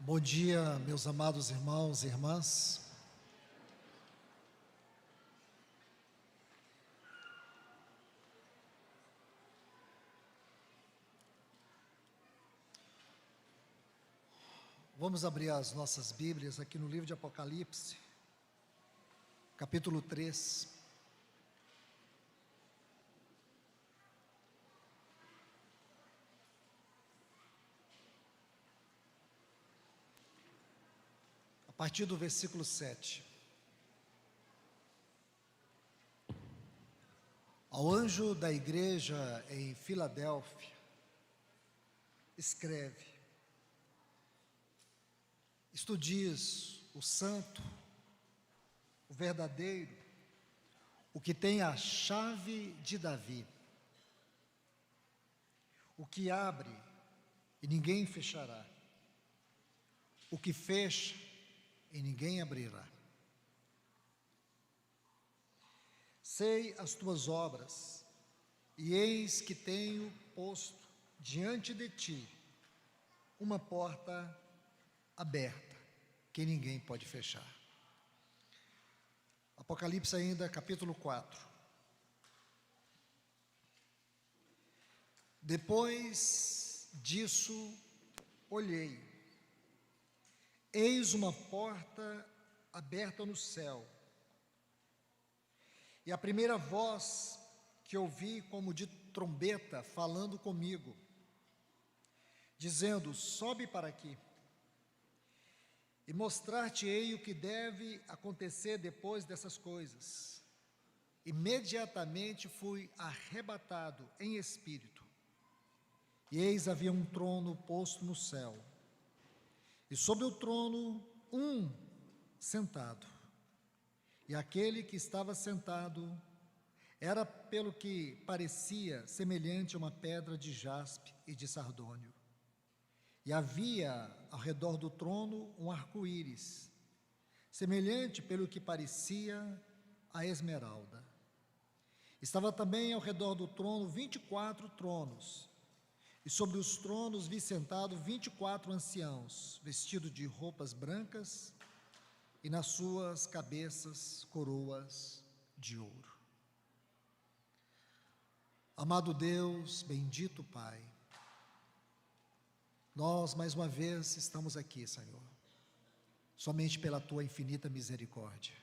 Bom dia, meus amados irmãos e irmãs. Vamos abrir as nossas Bíblias aqui no livro de Apocalipse, capítulo 3. A partir do versículo 7. Ao anjo da igreja em Filadélfia, escreve: Isto diz o santo, o verdadeiro, o que tem a chave de Davi, o que abre e ninguém fechará, o que fecha e ninguém abrirá. Sei as tuas obras, e eis que tenho posto diante de ti uma porta aberta, que ninguém pode fechar. Apocalipse ainda, capítulo 4. Depois disso, olhei, eis uma porta aberta no céu, e a primeira voz que ouvi como de trombeta falando comigo, dizendo: sobe para aqui, e mostrar-te-ei o que deve acontecer depois dessas coisas. Imediatamente fui arrebatado em espírito, e eis havia um trono posto no céu, e sobre o trono um sentado, e aquele que estava sentado era, pelo que parecia, semelhante a uma pedra de jaspe e de sardônio. E havia ao redor do trono um arco-íris, semelhante, pelo que parecia, a esmeralda. Estava também ao redor do trono 24 tronos, e sobre os tronos vi sentado 24 anciãos, vestidos de roupas brancas, e nas suas cabeças coroas de ouro. Amado Deus, bendito Pai, nós mais uma vez estamos aqui, Senhor, somente pela Tua infinita misericórdia.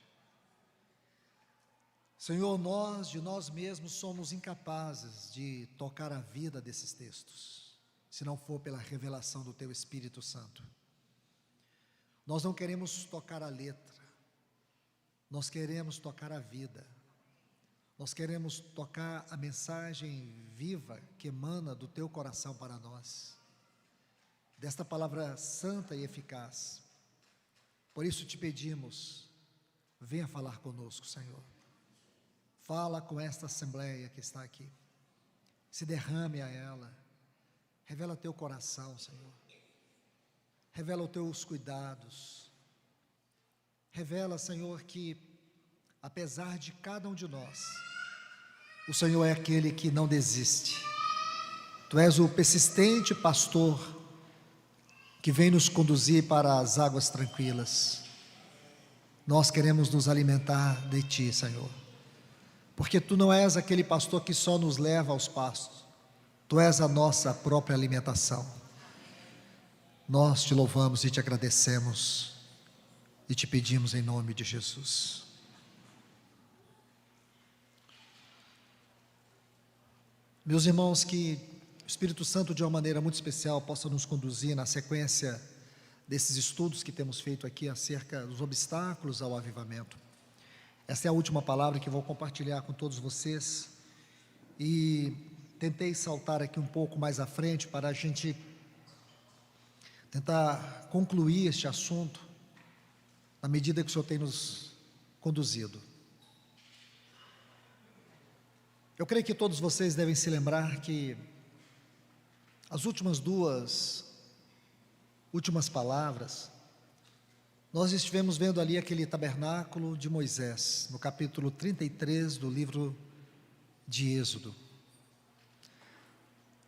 Senhor, nós de nós mesmos somos incapazes de tocar a vida desses textos, se não for pela revelação do Teu Espírito Santo. Nós não queremos tocar a letra, nós queremos tocar a vida, nós queremos tocar a mensagem viva que emana do Teu coração para nós, desta palavra santa e eficaz. Por isso te pedimos, venha falar conosco, Senhor. Fala com esta assembleia que está aqui, se derrame a ela, revela teu coração, Senhor, revela os teus cuidados, revela, Senhor, que apesar de cada um de nós, o Senhor é aquele que não desiste. Tu és o persistente pastor que vem nos conduzir para as águas tranquilas. Nós queremos nos alimentar de Ti, Senhor, porque Tu não és aquele pastor que só nos leva aos pastos, Tu és a nossa própria alimentação. Nós Te louvamos e Te agradecemos e Te pedimos em nome de Jesus. Meus irmãos, que o Espírito Santo de uma maneira muito especial possa nos conduzir na sequência desses estudos que temos feito aqui acerca dos obstáculos ao avivamento. Essa é a última palavra que vou compartilhar com todos vocês, e tentei saltar aqui um pouco mais à frente para a gente tentar concluir este assunto na medida que o Senhor tem nos conduzido. Eu creio que todos vocês devem se lembrar que as últimas palavras, nós estivemos vendo ali aquele tabernáculo de Moisés, no capítulo 33 do livro de Êxodo.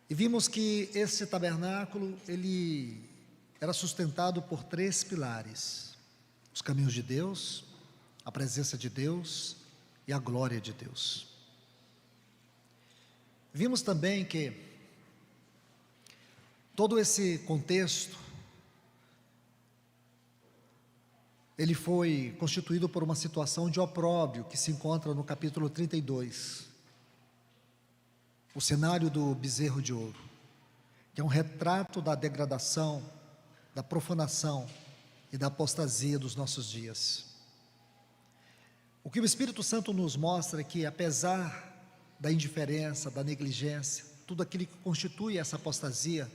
E vimos que esse tabernáculo, ele era sustentado por 3 pilares: os caminhos de Deus, a presença de Deus e a glória de Deus. Vimos também que todo esse contexto, ele foi constituído por uma situação de opróbrio que se encontra no capítulo 32. O cenário do bezerro de ouro, que é um retrato da degradação, da profanação e da apostasia dos nossos dias. O que o Espírito Santo nos mostra é que, apesar da indiferença, da negligência, tudo aquilo que constitui essa apostasia,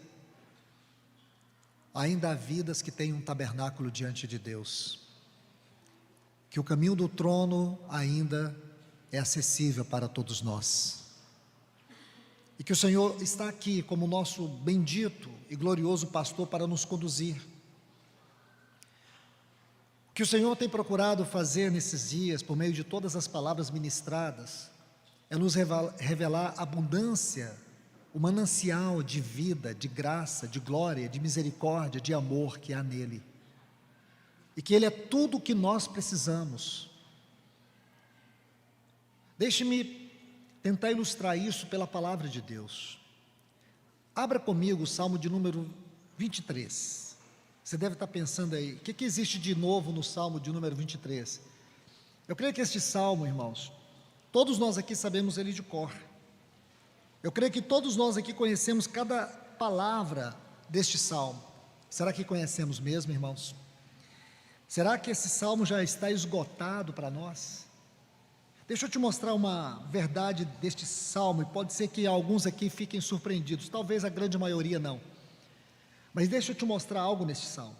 ainda há vidas que têm um tabernáculo diante de Deus, que o caminho do trono ainda é acessível para todos nós, e que o Senhor está aqui como nosso bendito e glorioso pastor para nos conduzir. O que o Senhor tem procurado fazer nesses dias, por meio de todas as palavras ministradas, é nos revelar a abundância, o manancial de vida, de graça, de glória, de misericórdia, de amor que há nele, e que ele é tudo o que nós precisamos. Deixe-me tentar ilustrar isso pela palavra de Deus. Abra comigo o Salmo de número 23. Você deve estar pensando aí, o que existe de novo no Salmo de número 23? Eu creio que este Salmo, irmãos, todos nós aqui sabemos ele de cor. Eu creio que todos nós aqui conhecemos cada palavra deste Salmo. Será que conhecemos mesmo, irmãos? Será que esse Salmo já está esgotado para nós? Deixa eu te mostrar uma verdade deste Salmo, e pode ser que alguns aqui fiquem surpreendidos, talvez a grande maioria não. Mas deixa eu te mostrar algo neste Salmo.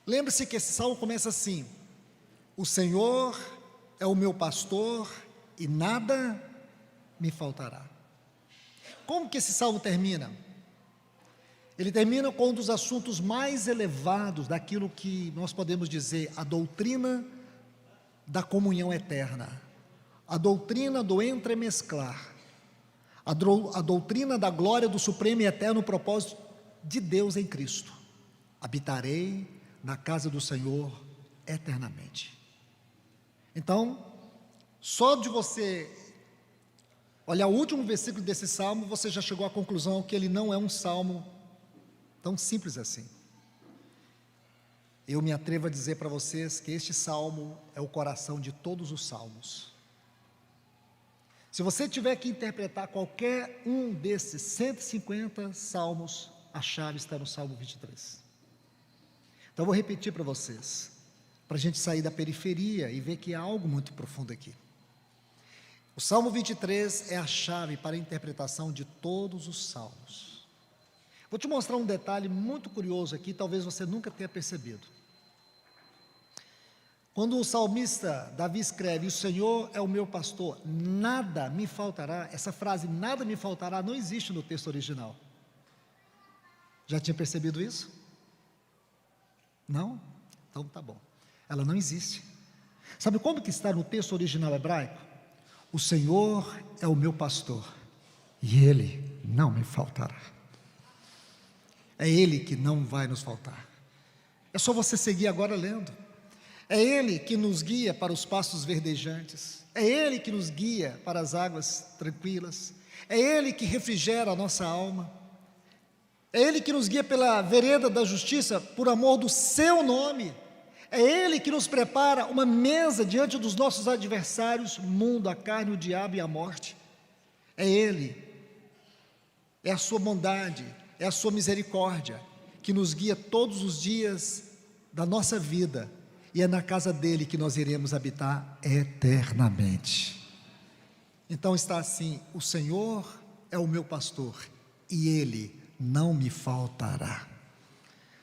Lembre-se que esse Salmo começa assim: o Senhor é o meu pastor e nada me faltará. Como que esse Salmo termina? Ele termina com um dos assuntos mais elevados daquilo que nós podemos dizer a doutrina da comunhão eterna, a doutrina do entremesclar, a doutrina da glória do supremo e eterno propósito de Deus em Cristo. Habitarei na casa do Senhor eternamente. Então, só de você olhar o último versículo desse salmo, você já chegou à conclusão que ele não é um salmo tão simples assim. Eu me atrevo a dizer para vocês que este salmo é o coração de todos os salmos. Se você tiver que interpretar qualquer um desses 150 salmos, a chave está no Salmo 23. Então eu vou repetir para vocês, para a gente sair da periferia e ver que há algo muito profundo aqui. O Salmo 23 é a chave para a interpretação de todos os salmos. Vou te mostrar um detalhe muito curioso aqui, talvez você nunca tenha percebido. Quando o salmista Davi escreve: o Senhor é o meu pastor, nada me faltará, essa frase, nada me faltará, não existe no texto original. Já tinha percebido isso? Não? Então tá bom. Ela não existe. Sabe como que está no texto original hebraico? O Senhor é o meu pastor e Ele não me faltará. É Ele que não vai nos faltar. É só você seguir agora lendo. É Ele que nos guia para os pastos verdejantes. É Ele que nos guia para as águas tranquilas. É Ele que refrigera a nossa alma. É Ele que nos guia pela vereda da justiça, por amor do seu nome. É Ele que nos prepara uma mesa diante dos nossos adversários, o mundo, a carne, o diabo e a morte. É Ele, é a sua bondade, é a sua misericórdia, que nos guia todos os dias da nossa vida, e é na casa dEle que nós iremos habitar eternamente. Então está assim: o Senhor é o meu pastor, e Ele não me faltará.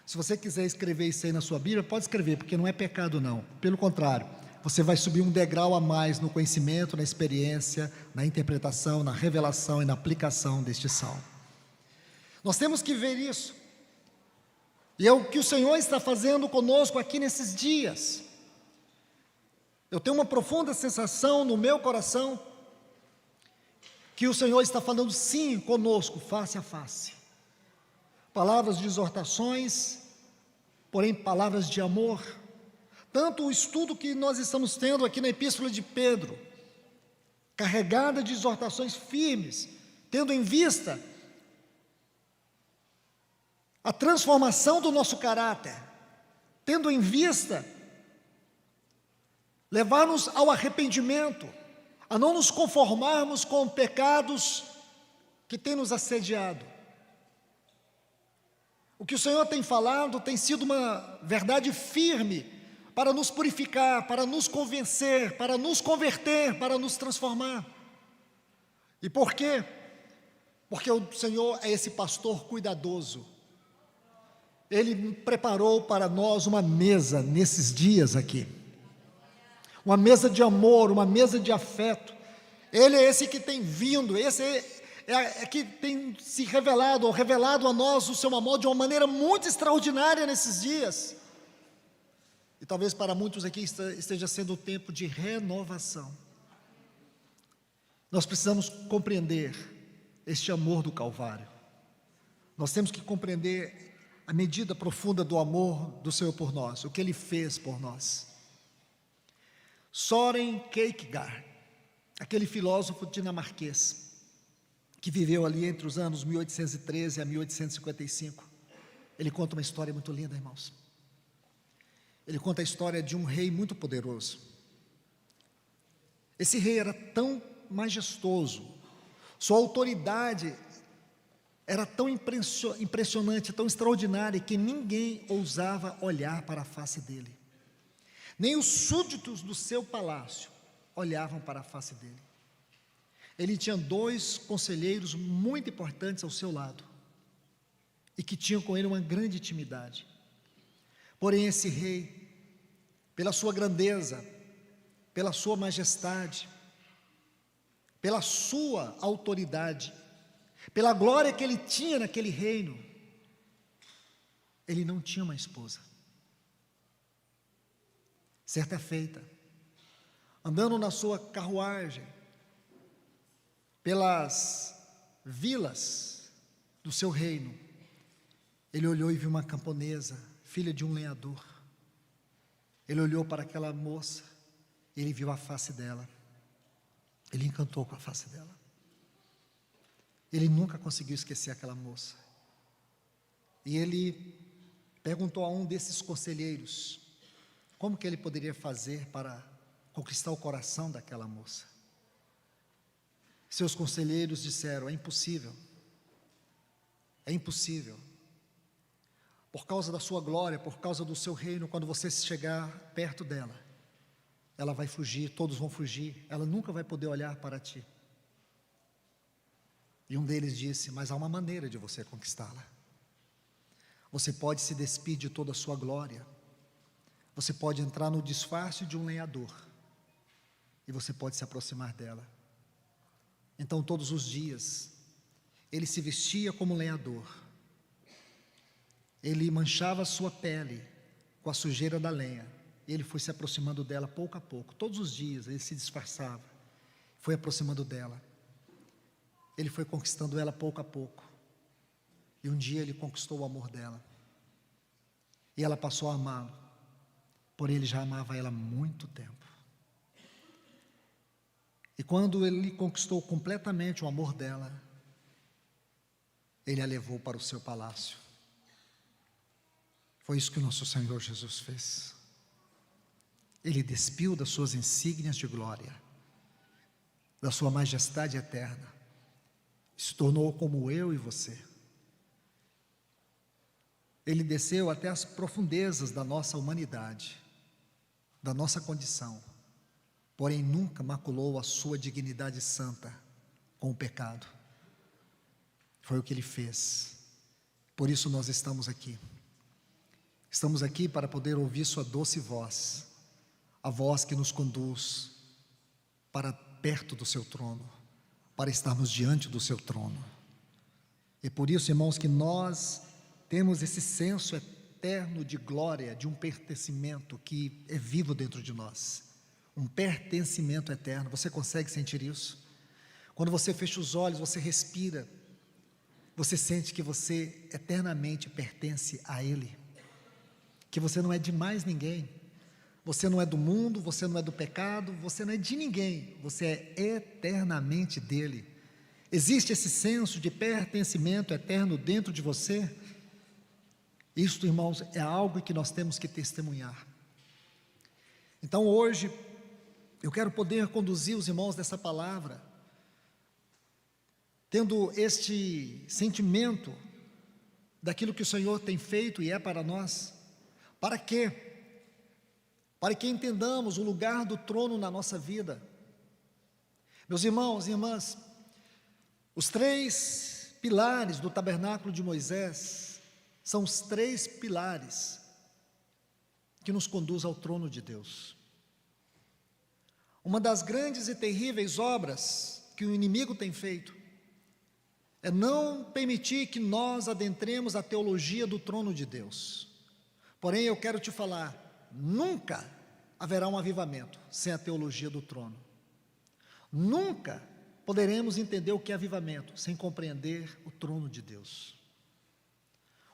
Se você quiser escrever isso aí na sua Bíblia, pode escrever, porque não é pecado não, pelo contrário, você vai subir um degrau a mais no conhecimento, na experiência, na interpretação, na revelação e na aplicação deste salmo. Nós temos que ver isso, e é o que o Senhor está fazendo conosco aqui nesses dias. Eu tenho uma profunda sensação no meu coração, que o Senhor está falando sim conosco, face a face. Palavras de exortações, porém palavras de amor. Tanto o estudo que nós estamos tendo aqui na Epístola de Pedro, carregada de exortações firmes, tendo em vista a transformação do nosso caráter, tendo em vista levar-nos ao arrependimento, a não nos conformarmos com pecados que têm nos assediado. O que o Senhor tem falado tem sido uma verdade firme para nos purificar, para nos convencer, para nos converter, para nos transformar. E por quê? Porque o Senhor é esse pastor cuidadoso. Ele preparou para nós uma mesa nesses dias aqui. Uma mesa de amor, uma mesa de afeto. Ele é esse que tem vindo, esse é que tem se revelado, ou revelado a nós o seu amor de uma maneira muito extraordinária nesses dias. E talvez para muitos aqui esteja sendo o tempo de renovação. Nós precisamos compreender este amor do Calvário. Nós temos que compreender a medida profunda do amor do Senhor por nós, o que Ele fez por nós. Søren Kierkegaard, aquele filósofo dinamarquês, que viveu ali entre os anos 1813 a 1855, ele conta uma história muito linda, irmãos. Ele conta a história de um rei muito poderoso. Esse rei era tão majestoso, sua autoridade era tão impressionante, tão extraordinária, que ninguém ousava olhar para a face dele. Nem os súditos do seu palácio olhavam para a face dele. Ele tinha 2 conselheiros muito importantes ao seu lado, e que tinham com ele uma grande intimidade. Porém, esse rei, pela sua grandeza, pela sua majestade, pela sua autoridade, pela glória que ele tinha naquele reino, ele não tinha uma esposa. Certa feita, andando na sua carruagem, pelas vilas do seu reino, ele olhou e viu uma camponesa, filha de um lenhador. Ele olhou para aquela moça, e ele viu a face dela. Ele encantou com a face dela. Ele nunca conseguiu esquecer aquela moça. E ele perguntou a um desses conselheiros como que ele poderia fazer para conquistar o coração daquela moça. Seus conselheiros disseram: é impossível. É impossível. Por causa da sua glória, por causa do seu reino, quando você chegar perto dela, ela vai fugir, todos vão fugir, ela nunca vai poder olhar para ti. E um deles disse: mas há uma maneira de você conquistá-la. Você pode se despir de toda a sua glória, você pode entrar no disfarce de um lenhador, e você pode se aproximar dela. Então todos os dias, ele se vestia como lenhador, ele manchava a sua pele com a sujeira da lenha, e ele foi se aproximando dela pouco a pouco. Todos os dias ele se disfarçava, foi aproximando dela, ele foi conquistando ela pouco a pouco, e um dia ele conquistou o amor dela, e ela passou a amá-lo, porém ele já amava ela há muito tempo. E quando ele conquistou completamente o amor dela, ele a levou para o seu palácio. Foi isso que o nosso Senhor Jesus fez. Ele despiu das suas insígnias de glória, da sua majestade eterna, se tornou como eu e você. Ele desceu até as profundezas da nossa humanidade, da nossa condição, porém nunca maculou a sua dignidade santa com o pecado. Foi o que ele fez. Por isso nós estamos aqui. Estamos aqui para poder ouvir sua doce voz, a voz que nos conduz para perto do seu trono, para estarmos diante do seu trono. E por isso, irmãos, que nós temos esse senso eterno de glória, de um pertencimento que é vivo dentro de nós, um pertencimento eterno. Você consegue sentir isso? Quando você fecha os olhos, você respira, você sente que você eternamente pertence a Ele, que você não é de mais ninguém, você não é do mundo, você não é do pecado, você não é de ninguém, você é eternamente dele. Existe esse senso de pertencimento eterno dentro de você? Isto, irmãos, é algo que nós temos que testemunhar. Então hoje, eu quero poder conduzir os irmãos dessa palavra, tendo este sentimento daquilo que o Senhor tem feito e é para nós. Para quê? Para que entendamos o lugar do trono na nossa vida. Meus irmãos e irmãs, os 3 pilares do tabernáculo de Moisés são os 3 pilares que nos conduz ao trono de Deus. Uma das grandes e terríveis obras que o inimigo tem feito é não permitir que nós adentremos a teologia do trono de Deus. Porém, eu quero te falar, nunca haverá um avivamento sem a teologia do trono. Nunca poderemos entender o que é avivamento sem compreender o trono de Deus.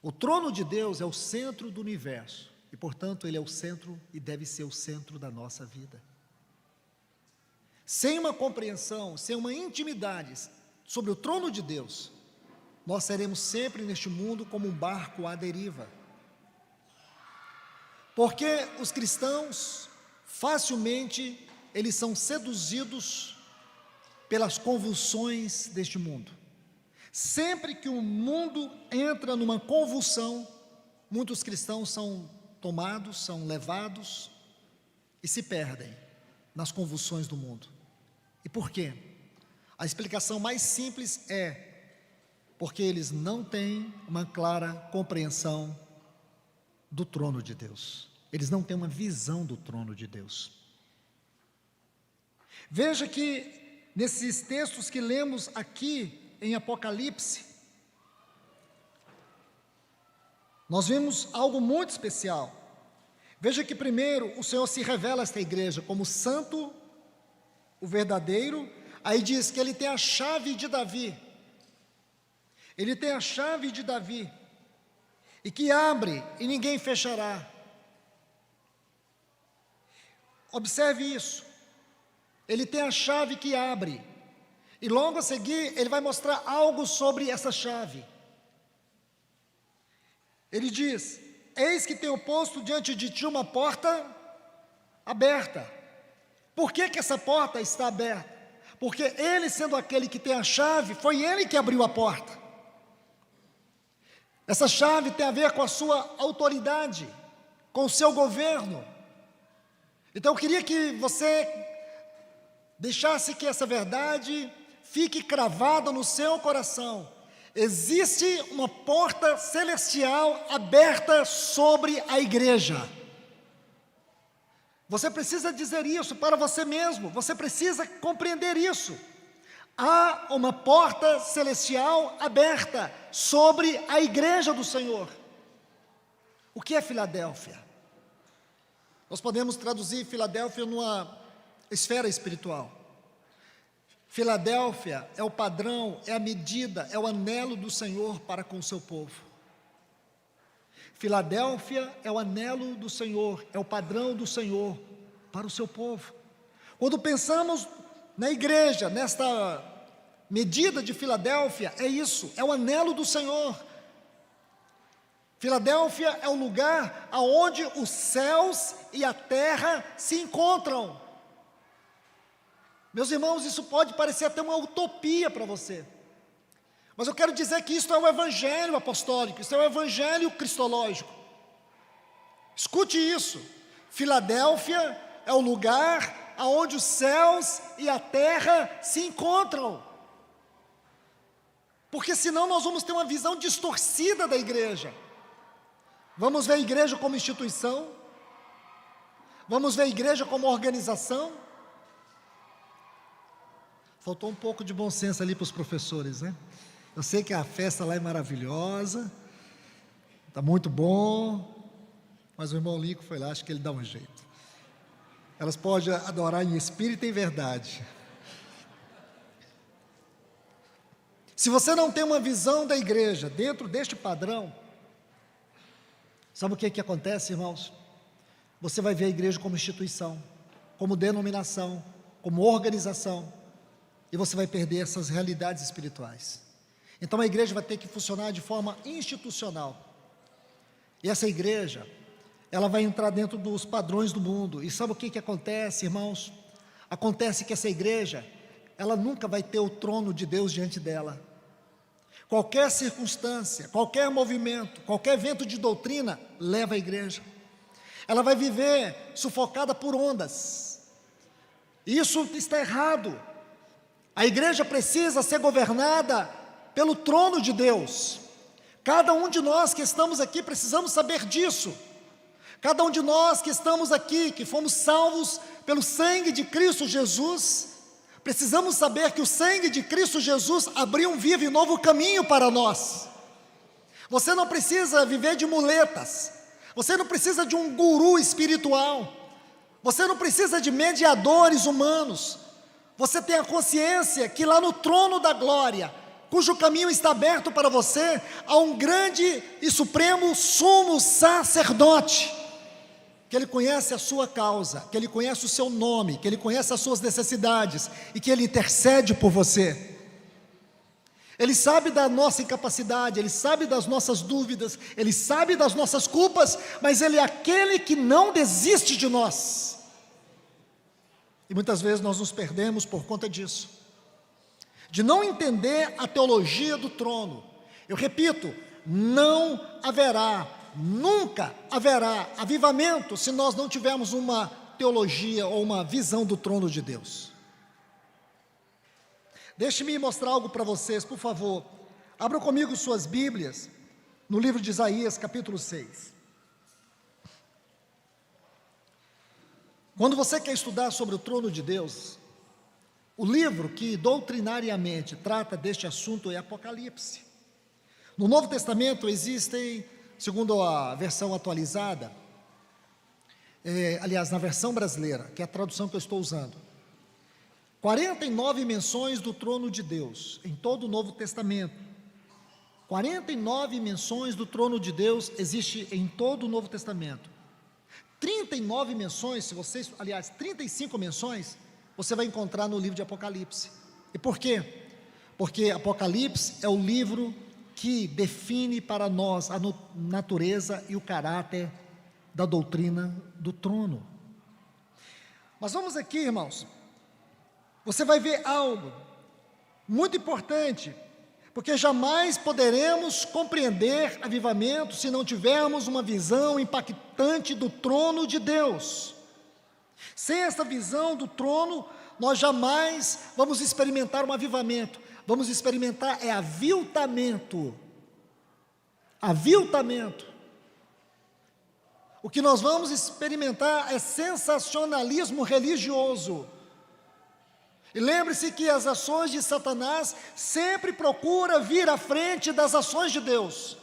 O trono de Deus é o centro do universo e, portanto, ele é o centro e deve ser o centro da nossa vida. Sem uma compreensão, sem uma intimidade sobre o trono de Deus, nós seremos sempre neste mundo como um barco à deriva. Porque os cristãos, facilmente, eles são seduzidos pelas convulsões deste mundo. Sempre que o mundo entra numa convulsão, muitos cristãos são tomados, são levados e se perdem nas convulsões do mundo. E por quê? A explicação mais simples é porque eles não têm uma clara compreensão do trono de Deus. Eles não têm uma visão do trono de Deus. Veja que nesses textos que lemos aqui em Apocalipse, nós vemos algo muito especial. Veja que primeiro o Senhor se revela a esta igreja como santo, o verdadeiro. Aí diz que ele tem a chave de Davi. Ele tem a chave de Davi. E que abre e ninguém fechará. Observe isso. Ele tem a chave que abre. E logo a seguir ele vai mostrar algo sobre essa chave. Ele diz: eis que tenho posto diante de ti uma porta aberta. Por que essa porta está aberta? Porque ele, sendo aquele que tem a chave, foi ele que abriu a porta. Essa chave tem a ver com a sua autoridade, com o seu governo. Então eu queria que você deixasse que essa verdade fique cravada no seu coração. Existe uma porta celestial aberta sobre a igreja. Você precisa dizer isso para você mesmo, você precisa compreender isso. Há uma porta celestial aberta sobre a igreja do Senhor. O que é Filadélfia? Nós podemos traduzir Filadélfia numa esfera espiritual. Filadélfia é o padrão, é a medida, é o anelo do Senhor para com o seu povo. Filadélfia é o anelo do Senhor, é o padrão do Senhor para o seu povo. Quando pensamos na igreja, nesta medida de Filadélfia, é isso, é o anelo do Senhor. Filadélfia é o lugar aonde os céus e a terra se encontram. Meus irmãos, isso pode parecer até uma utopia para você, mas eu quero dizer que isso é o evangelho apostólico, isso é o evangelho cristológico. Escute isso: Filadélfia é o lugar aonde os céus e a terra se encontram, porque senão nós vamos ter uma visão distorcida da igreja. Vamos ver a igreja como instituição, vamos ver a igreja como organização. Faltou um pouco de bom senso ali para os professores, né? Eu sei que a festa lá é maravilhosa, está muito bom, mas o irmão Lico foi lá, acho que ele dá um jeito. Elas podem adorar em espírito e em verdade. Se você não tem uma visão da igreja dentro deste padrão, Sabe o que acontece, irmãos? Você vai ver a igreja como instituição, como denominação, como organização, e você vai perder essas realidades espirituais. Então a igreja vai ter que funcionar de forma institucional, e essa igreja, ela vai entrar dentro dos padrões do mundo. E sabe o que acontece, irmãos? Acontece que essa igreja, ela nunca vai ter o trono de Deus diante dela. Qualquer circunstância, qualquer movimento, qualquer vento de doutrina, leva a igreja. Ela vai viver sufocada por ondas. Isso está errado. A igreja precisa ser governada pelo trono de Deus. Cada um de nós que estamos aqui precisamos saber disso. Cada um de nós que estamos aqui, que fomos salvos pelo sangue de Cristo Jesus, precisamos saber que o sangue de Cristo Jesus abriu um vivo e novo caminho para nós. Você não precisa viver de muletas, você não precisa de um guru espiritual, você não precisa de mediadores humanos. Você tem a consciência que lá no trono da glória, cujo caminho está aberto para você, há um grande e supremo sumo sacerdote, que Ele conhece a sua causa, que Ele conhece o seu nome, que Ele conhece as suas necessidades, e que Ele intercede por você. Ele sabe da nossa incapacidade, Ele sabe das nossas dúvidas, Ele sabe das nossas culpas, mas Ele é aquele que não desiste de nós. E muitas vezes nós nos perdemos por conta disso, de não entender a teologia do trono. Eu repito, não haverá, nunca haverá avivamento se nós não tivermos uma teologia ou uma visão do trono de Deus. Deixe-me mostrar algo para vocês, por favor. Abram comigo suas Bíblias no livro de Isaías, capítulo 6. Quando você quer estudar sobre o trono de Deus, o livro que doutrinariamente trata deste assunto é Apocalipse. No Novo Testamento existem, segundo a versão atualizada, aliás, na versão brasileira, que é a tradução que eu estou usando, 49 menções do trono de Deus, em todo o Novo Testamento. 49 menções do trono de Deus existe em todo o Novo Testamento. 39 menções, 35 menções, você vai encontrar no livro de Apocalipse. E por quê? Porque Apocalipse é o livro que define para nós a natureza e o caráter da doutrina do trono. Mas vamos aqui, irmãos, você vai ver algo muito importante, porque jamais poderemos compreender avivamento se não tivermos uma visão impactante do trono de Deus. Sem essa visão do trono, nós jamais vamos experimentar um avivamento. Vamos experimentar aviltamento. Aviltamento. O que nós vamos experimentar é sensacionalismo religioso. E lembre-se que as ações de Satanás sempre procuram vir à frente das ações de Deus.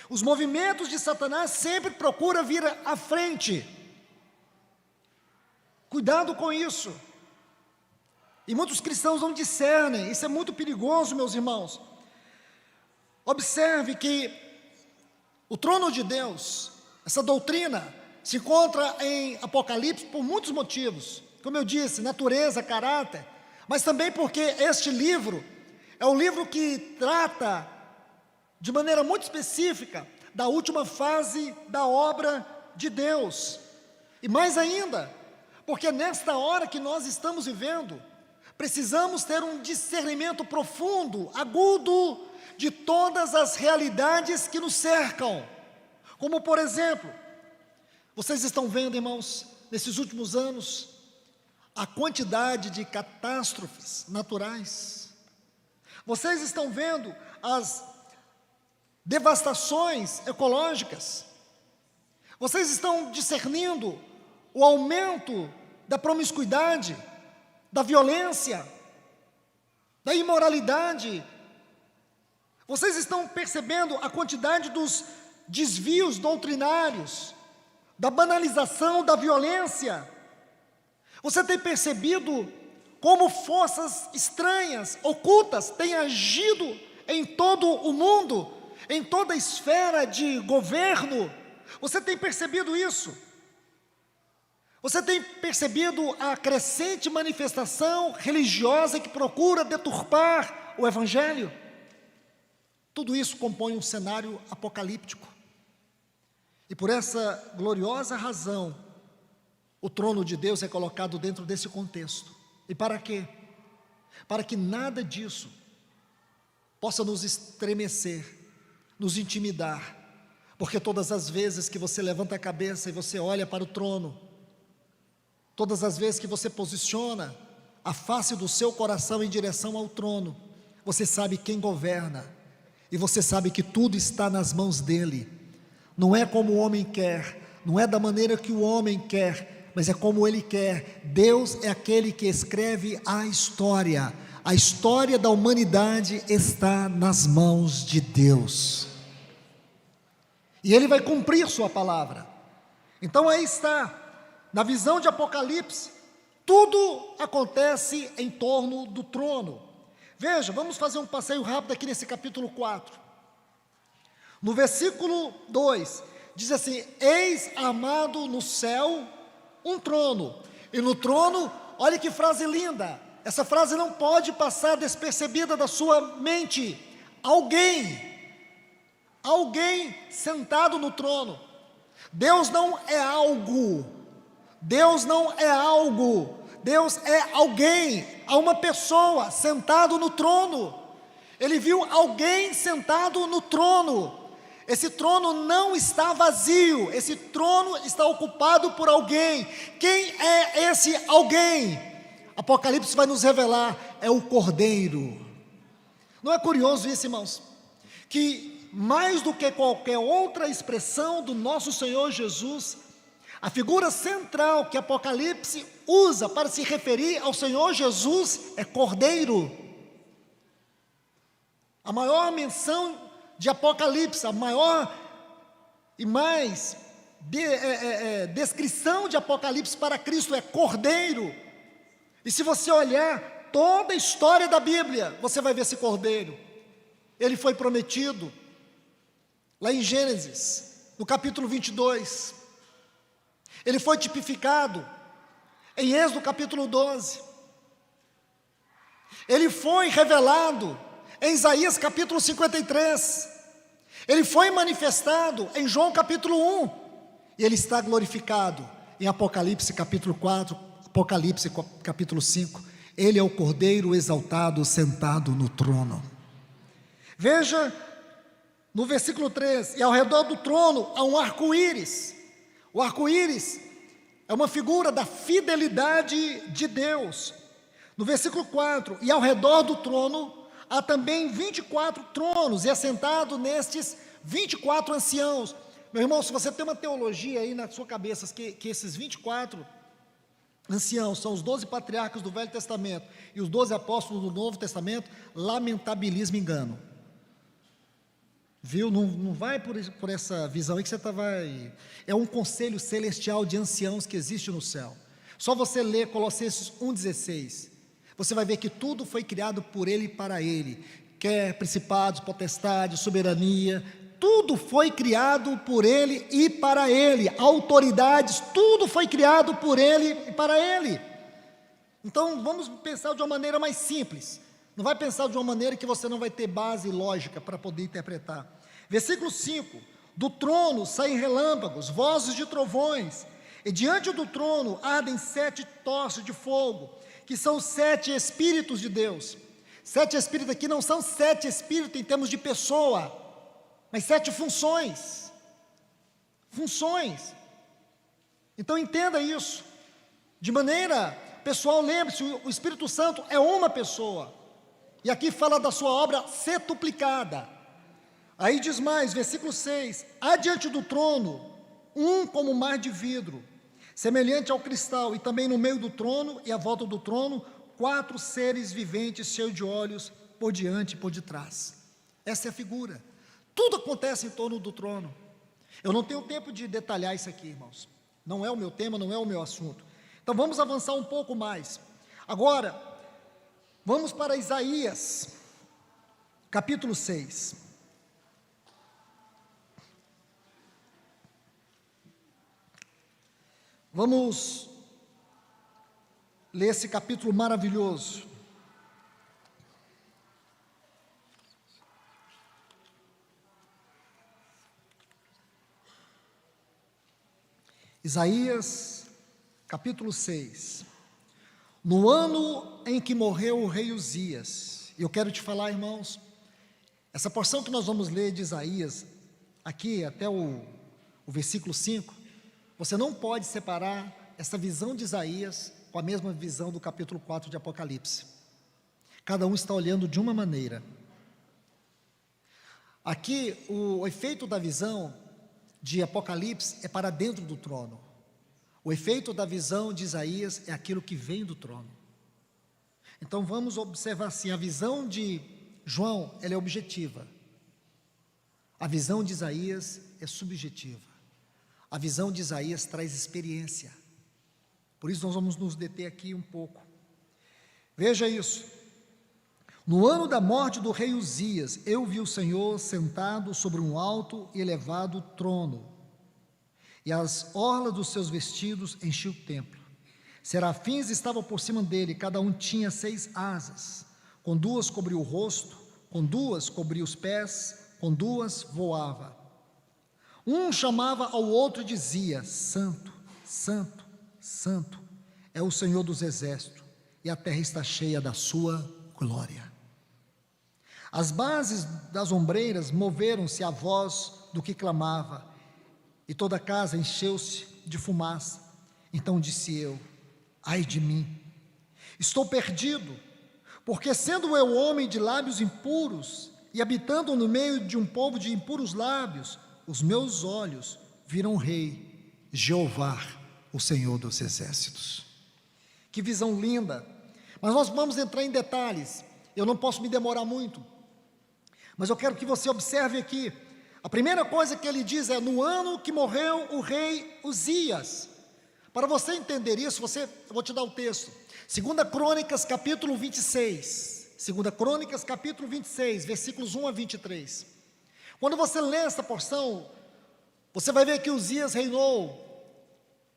Os movimentos de Satanás sempre procuram vir à frente. Cuidado com isso. E muitos cristãos não discernem, isso é muito perigoso, meus irmãos. Observe que o trono de Deus, essa doutrina, se encontra em Apocalipse por muitos motivos. Como eu disse, natureza, caráter, mas também porque este livro é o livro que trata de maneira muito específica da última fase da obra de Deus. E mais ainda, porque nesta hora que nós estamos vivendo, precisamos ter um discernimento profundo, agudo, de todas as realidades que nos cercam. Como por exemplo, vocês estão vendo, irmãos, nesses últimos anos, a quantidade de catástrofes naturais. Vocês estão vendo as devastações ecológicas. Vocês estão discernindo o aumento da promiscuidade, da violência, da imoralidade. Vocês estão percebendo a quantidade dos desvios doutrinários, da banalização da violência. Você tem percebido como forças estranhas, ocultas, têm agido em todo o mundo, em toda a esfera de governo, Você tem percebido isso? Você tem percebido a crescente manifestação religiosa que procura deturpar o Evangelho? Tudo isso compõe um cenário apocalíptico. E por essa gloriosa razão, o trono de Deus é colocado dentro desse contexto. E para quê? Para que nada disso possa nos estremecer, nos intimidar, porque todas as vezes que você levanta a cabeça e você olha para o trono, todas as vezes que você posiciona a face do seu coração em direção ao trono, você sabe quem governa, e você sabe que tudo está nas mãos dele. Não é como o homem quer, não é da maneira que o homem quer, mas é como ele quer. Deus é aquele que escreve a história da humanidade está nas mãos de Deus, e ele vai cumprir sua palavra. Então aí está, na visão de Apocalipse, tudo acontece em torno do trono. Veja, vamos fazer um passeio rápido aqui nesse capítulo 4. No versículo 2, diz assim: eis armado no céu um trono, e no trono, olha que frase linda, essa frase não pode passar despercebida da sua mente. Alguém sentado no trono. Deus não é algo, Deus não é algo, Deus é alguém, há uma pessoa sentado no trono. Ele viu alguém sentado no trono. Esse trono não está vazio, esse trono está ocupado por alguém. Quem é esse alguém? Apocalipse vai nos revelar, é o Cordeiro. Não é curioso isso, irmãos? Que mais do que qualquer outra expressão do nosso Senhor Jesus, a figura central que Apocalipse usa para se referir ao Senhor Jesus é Cordeiro. A maior menção de Apocalipse, a maior e mais descrição de Apocalipse para Cristo é Cordeiro. E se você olhar toda a história da Bíblia, você vai ver esse Cordeiro. Ele foi prometido lá em Gênesis, no capítulo 22. Ele foi tipificado em Êxodo capítulo 12. Ele foi revelado em Isaías capítulo 53. Ele foi manifestado em João capítulo 1. E ele está glorificado em Apocalipse capítulo 4, Apocalipse capítulo 5. Ele é o Cordeiro exaltado sentado no trono. Veja no versículo 3, e ao redor do trono há um arco-íris. O arco-íris é uma figura da fidelidade de Deus. No versículo 4, e ao redor do trono há também 24 tronos, e assentado nestes 24 anciãos. Meu irmão, se você tem uma teologia aí na sua cabeça, que esses 24 anciãos são os 12 patriarcas do Velho Testamento e os 12 apóstolos do Novo Testamento, lamentabilismo, engano. Viu? Não vai por essa visão aí que você vai. É um conselho celestial de anciãos que existe no céu. Só você ler Colossenses 1,16, você vai ver que tudo foi criado por Ele e para Ele, quer principados, potestades, soberania, tudo foi criado por Ele e para Ele, autoridades, tudo foi criado por Ele e para Ele. Então vamos pensar de uma maneira mais simples. Não vai pensar de uma maneira que você não vai ter base lógica para poder interpretar. Versículo 5: do trono saem relâmpagos, vozes de trovões, e diante do trono ardem 7 tochas de fogo, que são os 7 Espíritos de Deus. 7 Espíritos aqui não são 7 Espíritos em termos de pessoa, mas 7 funções. Funções. Então entenda isso. De maneira pessoal, lembre-se, o Espírito Santo é uma pessoa. E aqui fala da sua obra setuplicada. Aí diz mais, versículo 6: há diante do trono um como mar de vidro, semelhante ao cristal, e também no meio do trono e à volta do trono 4 seres viventes cheios de olhos por diante e por detrás. Essa é a figura. Tudo acontece em torno do trono. Eu não tenho tempo de detalhar isso aqui, irmãos. Não é o meu tema, não é o meu assunto. Então vamos avançar um pouco mais. Agora, vamos para Isaías, capítulo 6. Vamos ler esse capítulo maravilhoso. Isaías, capítulo 6. No ano em que morreu o rei Uzias, eu quero te falar, irmãos, essa porção que nós vamos ler de Isaías, aqui até o versículo 5, você não pode separar essa visão de Isaías com a mesma visão do capítulo 4 de Apocalipse. Cada um está olhando de uma maneira. Aqui, o efeito da visão de Apocalipse é para dentro do trono. O efeito da visão de Isaías é aquilo que vem do trono. Então vamos observar assim, a visão de João, ela é objetiva. A visão de Isaías é subjetiva. A visão de Isaías traz experiência. Por isso nós vamos nos deter aqui um pouco. Veja isso. No ano da morte do rei Uzias, eu vi o Senhor sentado sobre um alto e elevado trono, e as orlas dos seus vestidos enchiam o templo. Serafins estavam por cima dele, cada um tinha 6 asas, com 2 cobria o rosto, com 2 cobria os pés, com 2 voava. Um chamava ao outro e dizia: Santo, Santo, Santo é o Senhor dos exércitos, e a terra está cheia da sua glória. As bases das ombreiras moveram-se à voz do que clamava, e toda a casa encheu-se de fumaça. Então disse eu: ai de mim, estou perdido, porque sendo eu homem de lábios impuros, e habitando no meio de um povo de impuros lábios, os meus olhos viram o Rei, Jeová, o Senhor dos exércitos. Que visão linda! Mas nós vamos entrar em detalhes, eu não posso me demorar muito, mas eu quero que você observe aqui. A primeira coisa que ele diz é: no ano que morreu o rei Uzias. Para você entender isso, eu vou te dar o texto. 2 Crônicas, capítulo 26. 2 Crônicas, capítulo 26, versículos 1 a 23. Quando você lê essa porção, você vai ver que Uzias reinou.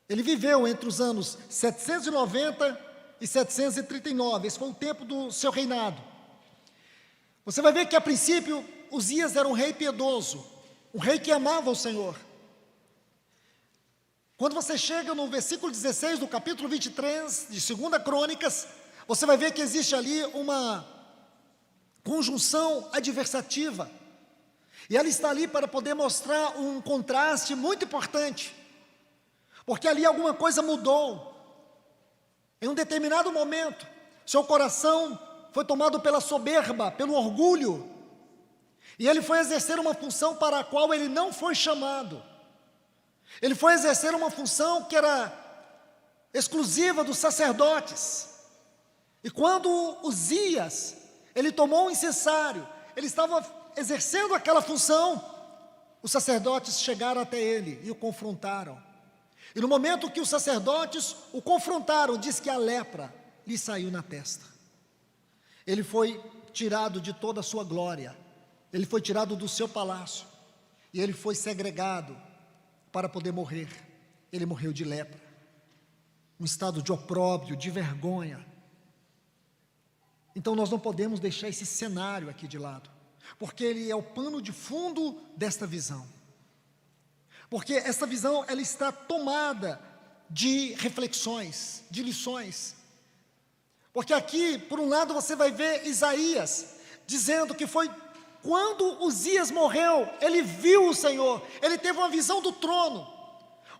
Ele viveu entre os anos 790 e 739. Esse foi o tempo do seu reinado. Você vai ver que a princípio Uzias era um rei piedoso, um rei que amava o Senhor. Quando você chega no versículo 16 do capítulo 23 de 2 Crônicas, você vai ver que existe ali uma conjunção adversativa, e ela está ali para poder mostrar um contraste muito importante, porque ali alguma coisa mudou. Em um determinado momento, seu coração foi tomado pela soberba, pelo orgulho, e ele foi exercer uma função para a qual ele não foi chamado. Ele foi exercer uma função que era exclusiva dos sacerdotes. E quando Uzias, ele tomou um incensário, ele estava exercendo aquela função, os sacerdotes chegaram até ele e o confrontaram. E no momento que os sacerdotes o confrontaram, diz que a lepra lhe saiu na testa. Ele foi tirado de toda a sua glória, ele foi tirado do seu palácio, e ele foi segregado para poder morrer. Ele morreu de lepra, um estado de opróbrio, de vergonha. Então nós não podemos deixar esse cenário aqui de lado, porque ele é o pano de fundo desta visão. Porque essa visão, ela está tomada de reflexões, de lições. Porque aqui, por um lado, você vai ver Isaías dizendo que foi quando Uzias morreu, ele viu o Senhor, ele teve uma visão do trono,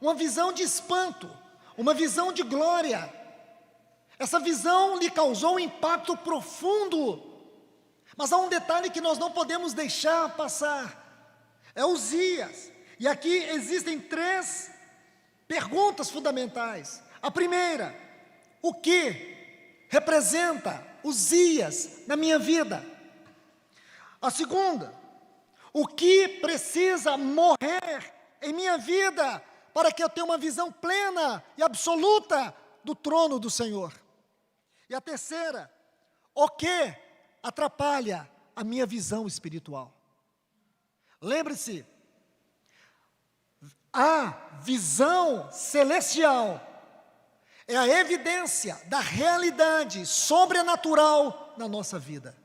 uma visão de espanto, uma visão de glória. Essa visão lhe causou um impacto profundo. Mas há um detalhe que nós não podemos deixar passar, é Uzias. E aqui existem 3 perguntas fundamentais. A primeira: o que representa Uzias na minha vida? A segunda: o que precisa morrer em minha vida para que eu tenha uma visão plena e absoluta do trono do Senhor? E a terceira: o que atrapalha a minha visão espiritual? Lembre-se, A visão celestial é a evidência da realidade sobrenatural na nossa vida.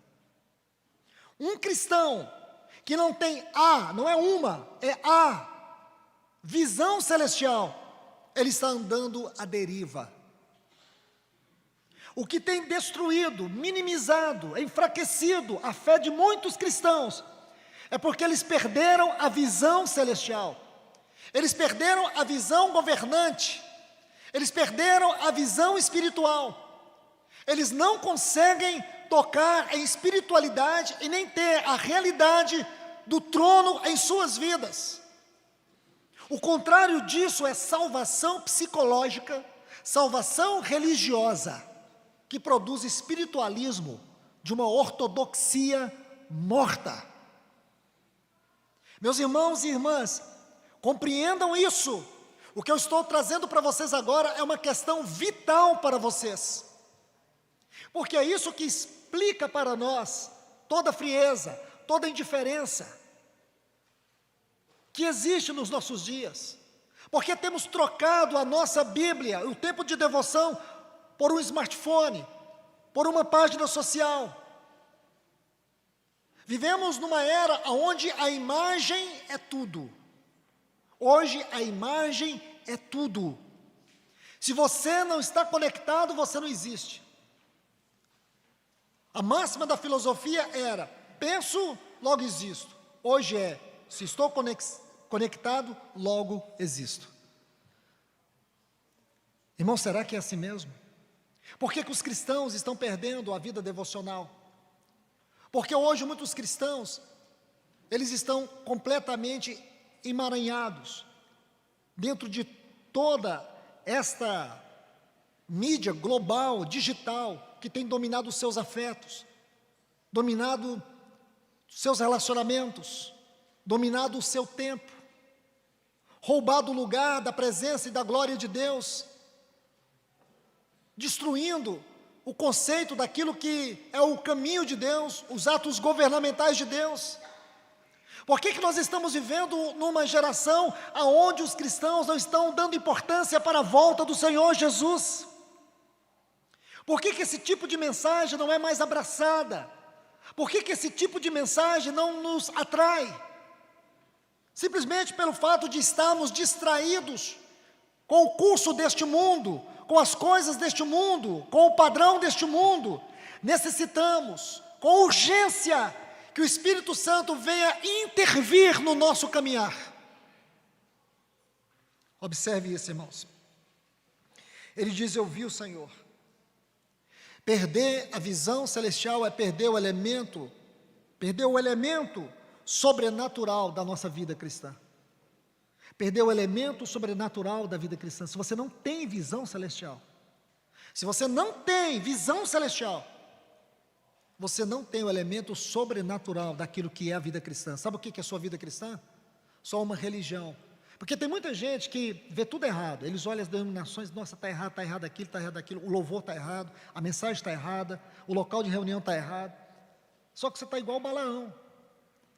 Um cristão que não tem não é uma, é a visão celestial, ele está andando à deriva. O que tem destruído, minimizado, enfraquecido a fé de muitos cristãos é porque eles perderam a visão celestial. Eles perderam a visão governante. Eles perderam a visão espiritual. Eles não conseguem tocar em espiritualidade e nem ter a realidade do trono em suas vidas. O contrário disso é salvação psicológica, salvação religiosa, que produz espiritualismo de uma ortodoxia morta. Meus irmãos e irmãs, compreendam isso. O que eu estou trazendo para vocês agora é uma questão vital para vocês, porque é isso que explica para nós toda a frieza, toda a indiferença que existe nos nossos dias, porque temos trocado a nossa Bíblia, o tempo de devoção, por um smartphone, por uma página social. Vivemos numa era onde a imagem é tudo. Hoje a imagem é tudo. Se você não está conectado, você não existe. A máxima da filosofia era: penso, logo existo. Hoje é: se estou conectado, logo existo. Irmão, será que é assim mesmo? Por que os cristãos estão perdendo a vida devocional? Porque hoje muitos cristãos, eles estão completamente emaranhados dentro de toda esta mídia global, digital, que tem dominado os seus afetos, dominado os seus relacionamentos, dominado o seu tempo, roubado o lugar da presença e da glória de Deus, destruindo o conceito daquilo que é o caminho de Deus, os atos governamentais de Deus. Por que nós estamos vivendo numa geração onde os cristãos não estão dando importância para a volta do Senhor Jesus? Por que esse tipo de mensagem não é mais abraçada? Por que esse tipo de mensagem não nos atrai? Simplesmente pelo fato de estarmos distraídos com o curso deste mundo, com as coisas deste mundo, com o padrão deste mundo. Necessitamos, com urgência, que o Espírito Santo venha intervir no nosso caminhar. Observe isso, irmãos. Ele diz: eu vi o Senhor. Perder a visão celestial é perder o elemento sobrenatural da nossa vida cristã. Perder o elemento sobrenatural da vida cristã. Se você não tem visão celestial, se você não tem visão celestial, você não tem o elemento sobrenatural daquilo que é a vida cristã. Sabe o que é a sua vida cristã? Só uma religião. Porque tem muita gente que vê tudo errado. Eles olham as denominações: nossa, está errado aquilo, está errado aquilo, o louvor está errado, a mensagem está errada, o local de reunião está errado. Só que você está igual Balaão.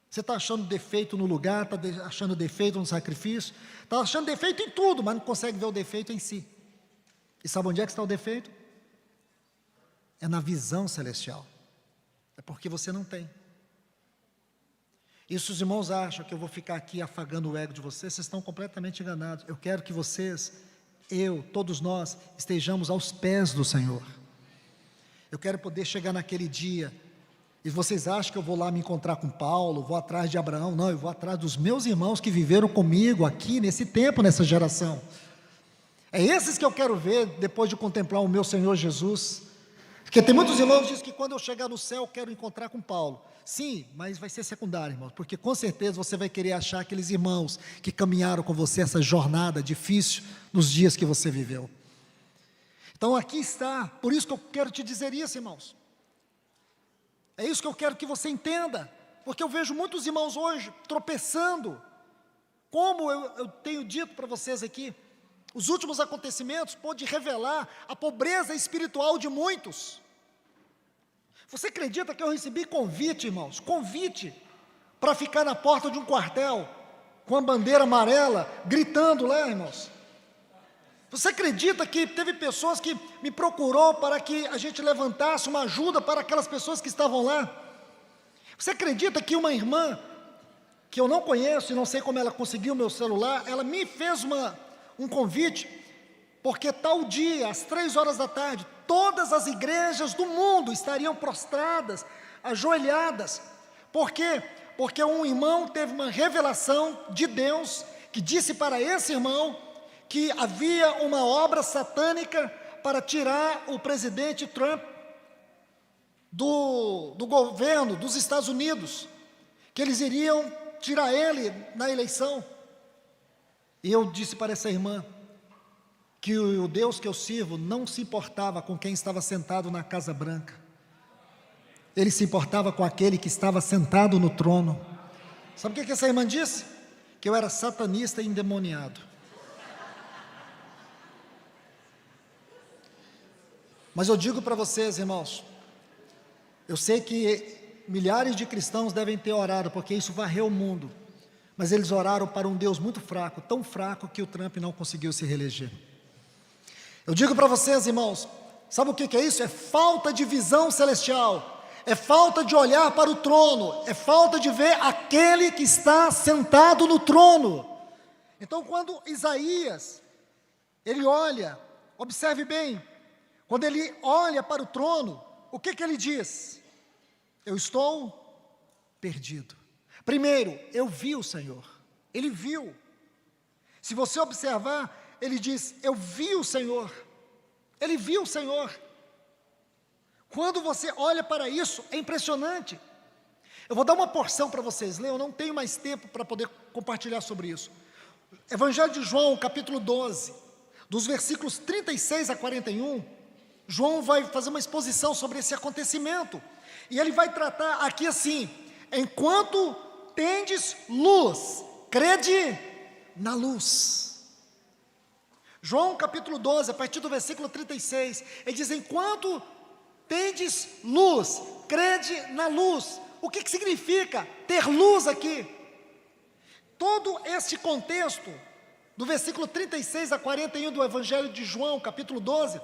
Você está achando defeito no lugar, está achando defeito no sacrifício, está achando defeito em tudo, mas não consegue ver o defeito em si. E sabe onde é que está o defeito? É na visão celestial. É porque você não tem. E se os irmãos acham que eu vou ficar aqui afagando o ego de vocês estão completamente enganados. Eu quero que vocês, todos nós, estejamos aos pés do Senhor. Eu quero poder chegar naquele dia. E vocês acham que eu vou lá me encontrar com Paulo, vou atrás de Abraão? Não, eu vou atrás dos meus irmãos que viveram comigo aqui, nesse tempo, nessa geração. É esses que eu quero ver depois de contemplar o meu Senhor Jesus. Porque tem muitos irmãos que dizem que quando eu chegar no céu, eu quero encontrar com Paulo. Sim, mas vai ser secundário, irmãos, porque com certeza você vai querer achar aqueles irmãos que caminharam com você essa jornada difícil nos dias que você viveu. Então aqui está, por isso que eu quero te dizer isso, irmãos. É isso que eu quero que você entenda, porque eu vejo muitos irmãos hoje tropeçando. Como eu tenho dito para vocês aqui, os últimos acontecimentos podem revelar a pobreza espiritual de muitos. Você acredita que eu recebi convite, irmãos? Convite para ficar na porta de um quartel, com a bandeira amarela, gritando lá, irmãos. Você acredita que teve pessoas que me procurou para que a gente levantasse uma ajuda para aquelas pessoas que estavam lá? Você acredita que uma irmã, que eu não conheço e não sei como ela conseguiu o meu celular, ela me fez um convite, porque tal dia, às 3 horas da tarde, todas as igrejas do mundo estariam prostradas, ajoelhadas. Por quê? Porque um irmão teve uma revelação de Deus, que disse para esse irmão que havia uma obra satânica para tirar o presidente Trump do governo dos Estados Unidos, que eles iriam tirar ele na eleição. E eu disse para essa irmã que o Deus que eu sirvo não se importava com quem estava sentado na Casa Branca, ele se importava com aquele que estava sentado no trono. Sabe o que essa irmã disse? Que eu era satanista e endemoniado. Mas eu digo para vocês, irmãos, eu sei que milhares de cristãos devem ter orado, porque isso varreu o mundo, mas eles oraram para um Deus muito fraco, tão fraco que o Trump não conseguiu se reeleger. Eu digo para vocês, irmãos, sabe o que é isso? É falta de visão celestial, é falta de olhar para o trono, é falta de ver aquele que está sentado no trono. Então, quando Isaías, ele olha, observe bem, quando ele olha para o trono, o que ele diz? Eu estou perdido. Primeiro, eu vi o Senhor, ele viu. Se você observar, ele diz, eu vi o Senhor, ele viu o Senhor. Quando você olha para isso, é impressionante. Eu vou dar uma porção para vocês lerem, eu não tenho mais tempo para poder compartilhar sobre isso. Evangelho de João, capítulo 12, dos versículos 36 a 41, João vai fazer uma exposição sobre esse acontecimento, e ele vai tratar aqui assim, enquanto tendes luz, crede na luz. João capítulo 12, a partir do versículo 36, ele diz, enquanto tendes luz, crede na luz. O que significa ter luz aqui? Todo este contexto, do versículo 36 a 41 do Evangelho de João, capítulo 12,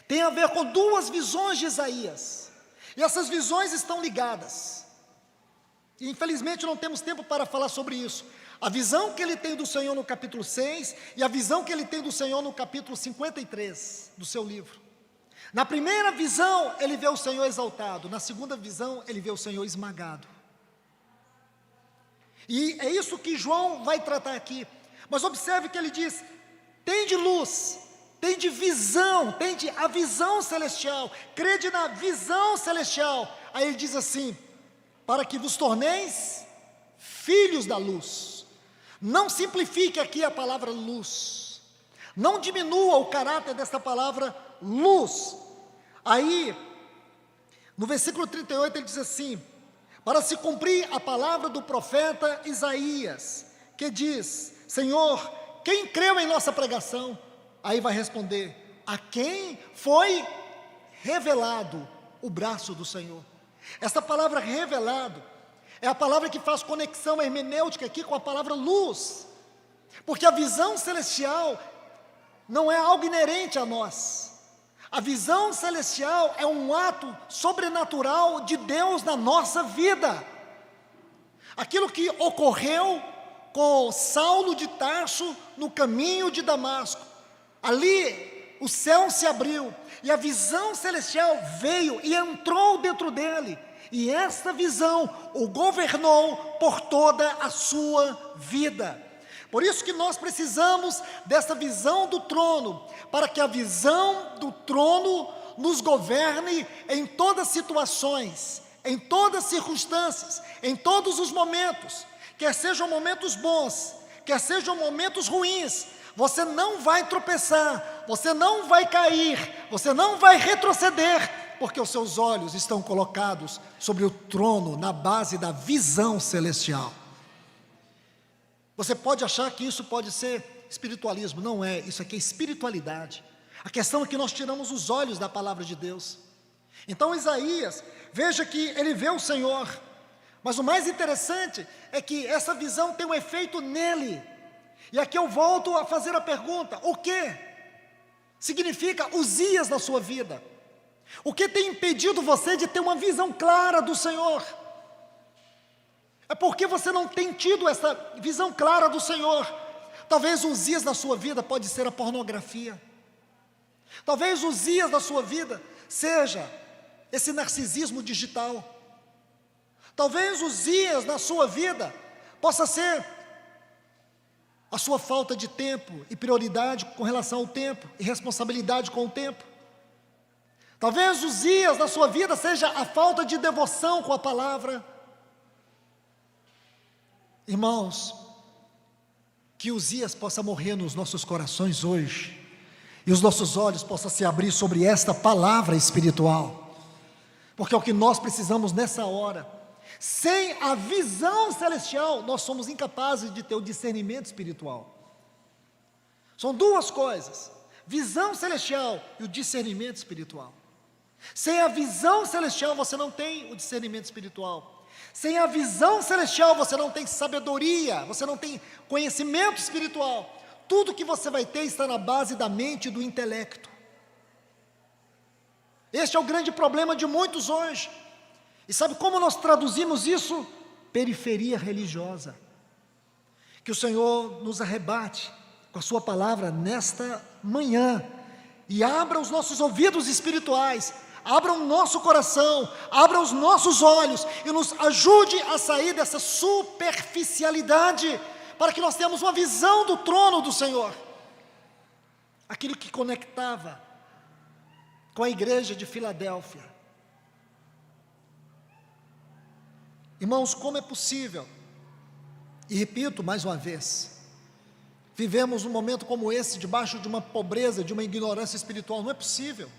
tem a ver com duas visões de Isaías, e essas visões estão ligadas, e infelizmente não temos tempo para falar sobre isso. A visão que ele tem do Senhor no capítulo 6, e a visão que ele tem do Senhor no capítulo 53 do seu livro. Na primeira visão, ele vê o Senhor exaltado, na segunda visão, ele vê o Senhor esmagado. E é isso que João vai tratar aqui, mas observe que ele diz, tende luz, tende visão, tende a visão celestial, crede na visão celestial. Aí ele diz assim, para que vos torneis filhos da luz. Não simplifique aqui a palavra luz, não diminua o caráter desta palavra luz. Aí, no versículo 38 ele diz assim, para se cumprir a palavra do profeta Isaías, que diz, Senhor, quem creu em nossa pregação? Aí vai responder, a quem foi revelado o braço do Senhor. Essa palavra revelado é a palavra que faz conexão hermenêutica aqui com a palavra luz, porque a visão celestial não é algo inerente a nós. A visão celestial é um ato sobrenatural de Deus na nossa vida. Aquilo que ocorreu com Saulo de Tarso no caminho de Damasco, ali o céu se abriu e a visão celestial veio e entrou dentro dele, e esta visão o governou por toda a sua vida. Por isso que nós precisamos dessa visão do trono, para que a visão do trono nos governe em todas as situações, em todas as circunstâncias, em todos os momentos, quer sejam momentos bons, quer sejam momentos ruins. Você não vai tropeçar, você não vai cair, você não vai retroceder, porque os seus olhos estão colocados sobre o trono, na base da visão celestial. Você pode achar que isso pode ser espiritualismo, não é, isso aqui é espiritualidade. A questão é que nós tiramos os olhos da palavra de Deus. Então Isaías, veja que ele vê o Senhor, Mas o mais interessante é que essa visão tem um efeito nele. E aqui eu volto a fazer a pergunta: o que significa Uzias na sua vida? O que tem impedido você de ter uma visão clara do Senhor? É porque você não tem tido essa visão clara do Senhor. Talvez Uzias na sua vida pode ser a pornografia. Talvez Uzias na sua vida seja esse narcisismo digital. Talvez Uzias na sua vida possa ser a sua falta de tempo e prioridade com relação ao tempo e responsabilidade com o tempo. Talvez Uzias na sua vida seja a falta de devoção com a palavra. Irmãos, que Uzias possa morrer nos nossos corações hoje, e os nossos olhos possam se abrir sobre esta palavra espiritual, porque é o que nós precisamos nessa hora. Sem a visão celestial, nós somos incapazes de ter o discernimento espiritual. São duas coisas: visão celestial e o discernimento espiritual. Sem a visão celestial, você não tem o discernimento espiritual. Sem a visão celestial, você não tem sabedoria, você não tem conhecimento espiritual. Tudo que você vai ter está na base da mente e do intelecto. Este é o grande problema de muitos hoje. E sabe como nós traduzimos isso? Periferia religiosa. Que o Senhor nos arrebate com a sua palavra nesta manhã, e abra os nossos ouvidos espirituais, abra o nosso coração, abra os nossos olhos, e nos ajude a sair dessa superficialidade, para que nós tenhamos uma visão do trono do Senhor. Aquilo que conectava com a igreja de Filadélfia. Irmãos, como é possível, e repito mais uma vez, vivemos um momento como esse, debaixo de uma pobreza, de uma ignorância espiritual? Não é possível.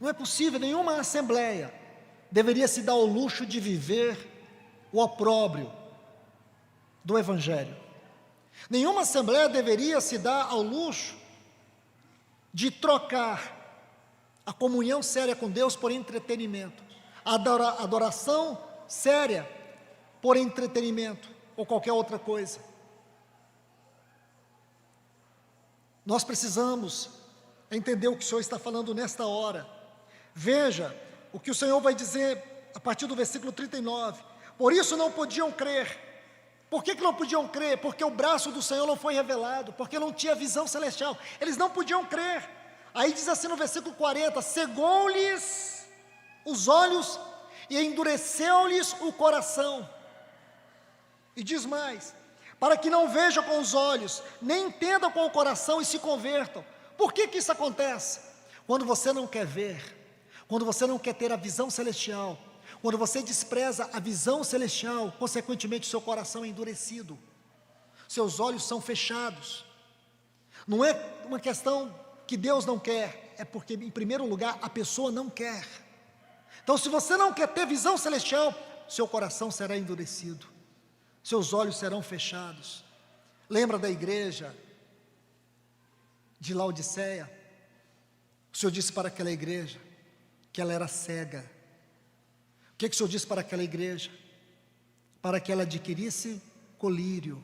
Não é possível. Nenhuma assembleia deveria se dar ao luxo de viver o opróbrio do Evangelho. Nenhuma assembleia deveria se dar ao luxo de trocar a comunhão séria com Deus por entretenimento, a adoração séria por entretenimento ou qualquer outra coisa. Nós precisamos entender o que o Senhor está falando nesta hora. Veja o que o Senhor vai dizer a partir do versículo 39. Por isso não podiam crer. Por que não podiam crer? Porque o braço do Senhor não foi revelado, porque não tinha visão celestial. Eles não podiam crer. Aí diz assim no versículo 40: cegou-lhes os olhos e endureceu-lhes o coração. E diz mais: para que não vejam com os olhos, nem entendam com o coração e se convertam. Por que isso acontece? Quando você não quer ver, quando você não quer ter a visão celestial, quando você despreza a visão celestial, consequentemente seu coração é endurecido, seus olhos são fechados. Não é uma questão que Deus não quer, é porque em primeiro lugar a pessoa não quer. Então, se você não quer ter visão celestial, seu coração será endurecido, seus olhos serão fechados. Lembra da igreja de Laodiceia? O Senhor disse para aquela igreja que ela era cega. O que o Senhor disse para aquela igreja? Para que ela adquirisse colírio.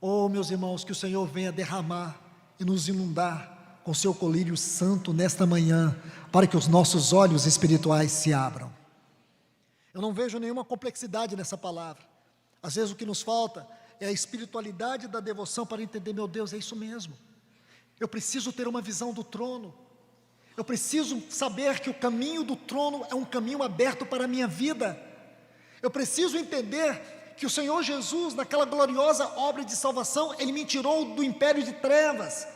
Oh, meus irmãos, que o Senhor venha derramar e nos inundar com seu colírio santo nesta manhã, para que os nossos olhos espirituais se abram. Eu não vejo nenhuma complexidade nessa palavra. Às vezes o que nos falta é a espiritualidade da devoção para entender: meu Deus, é isso mesmo. Eu preciso ter uma visão do trono. Eu preciso saber que o caminho do trono é um caminho aberto para a minha vida. Eu preciso entender que o Senhor Jesus, naquela gloriosa obra de salvação, Ele me tirou do império de trevas,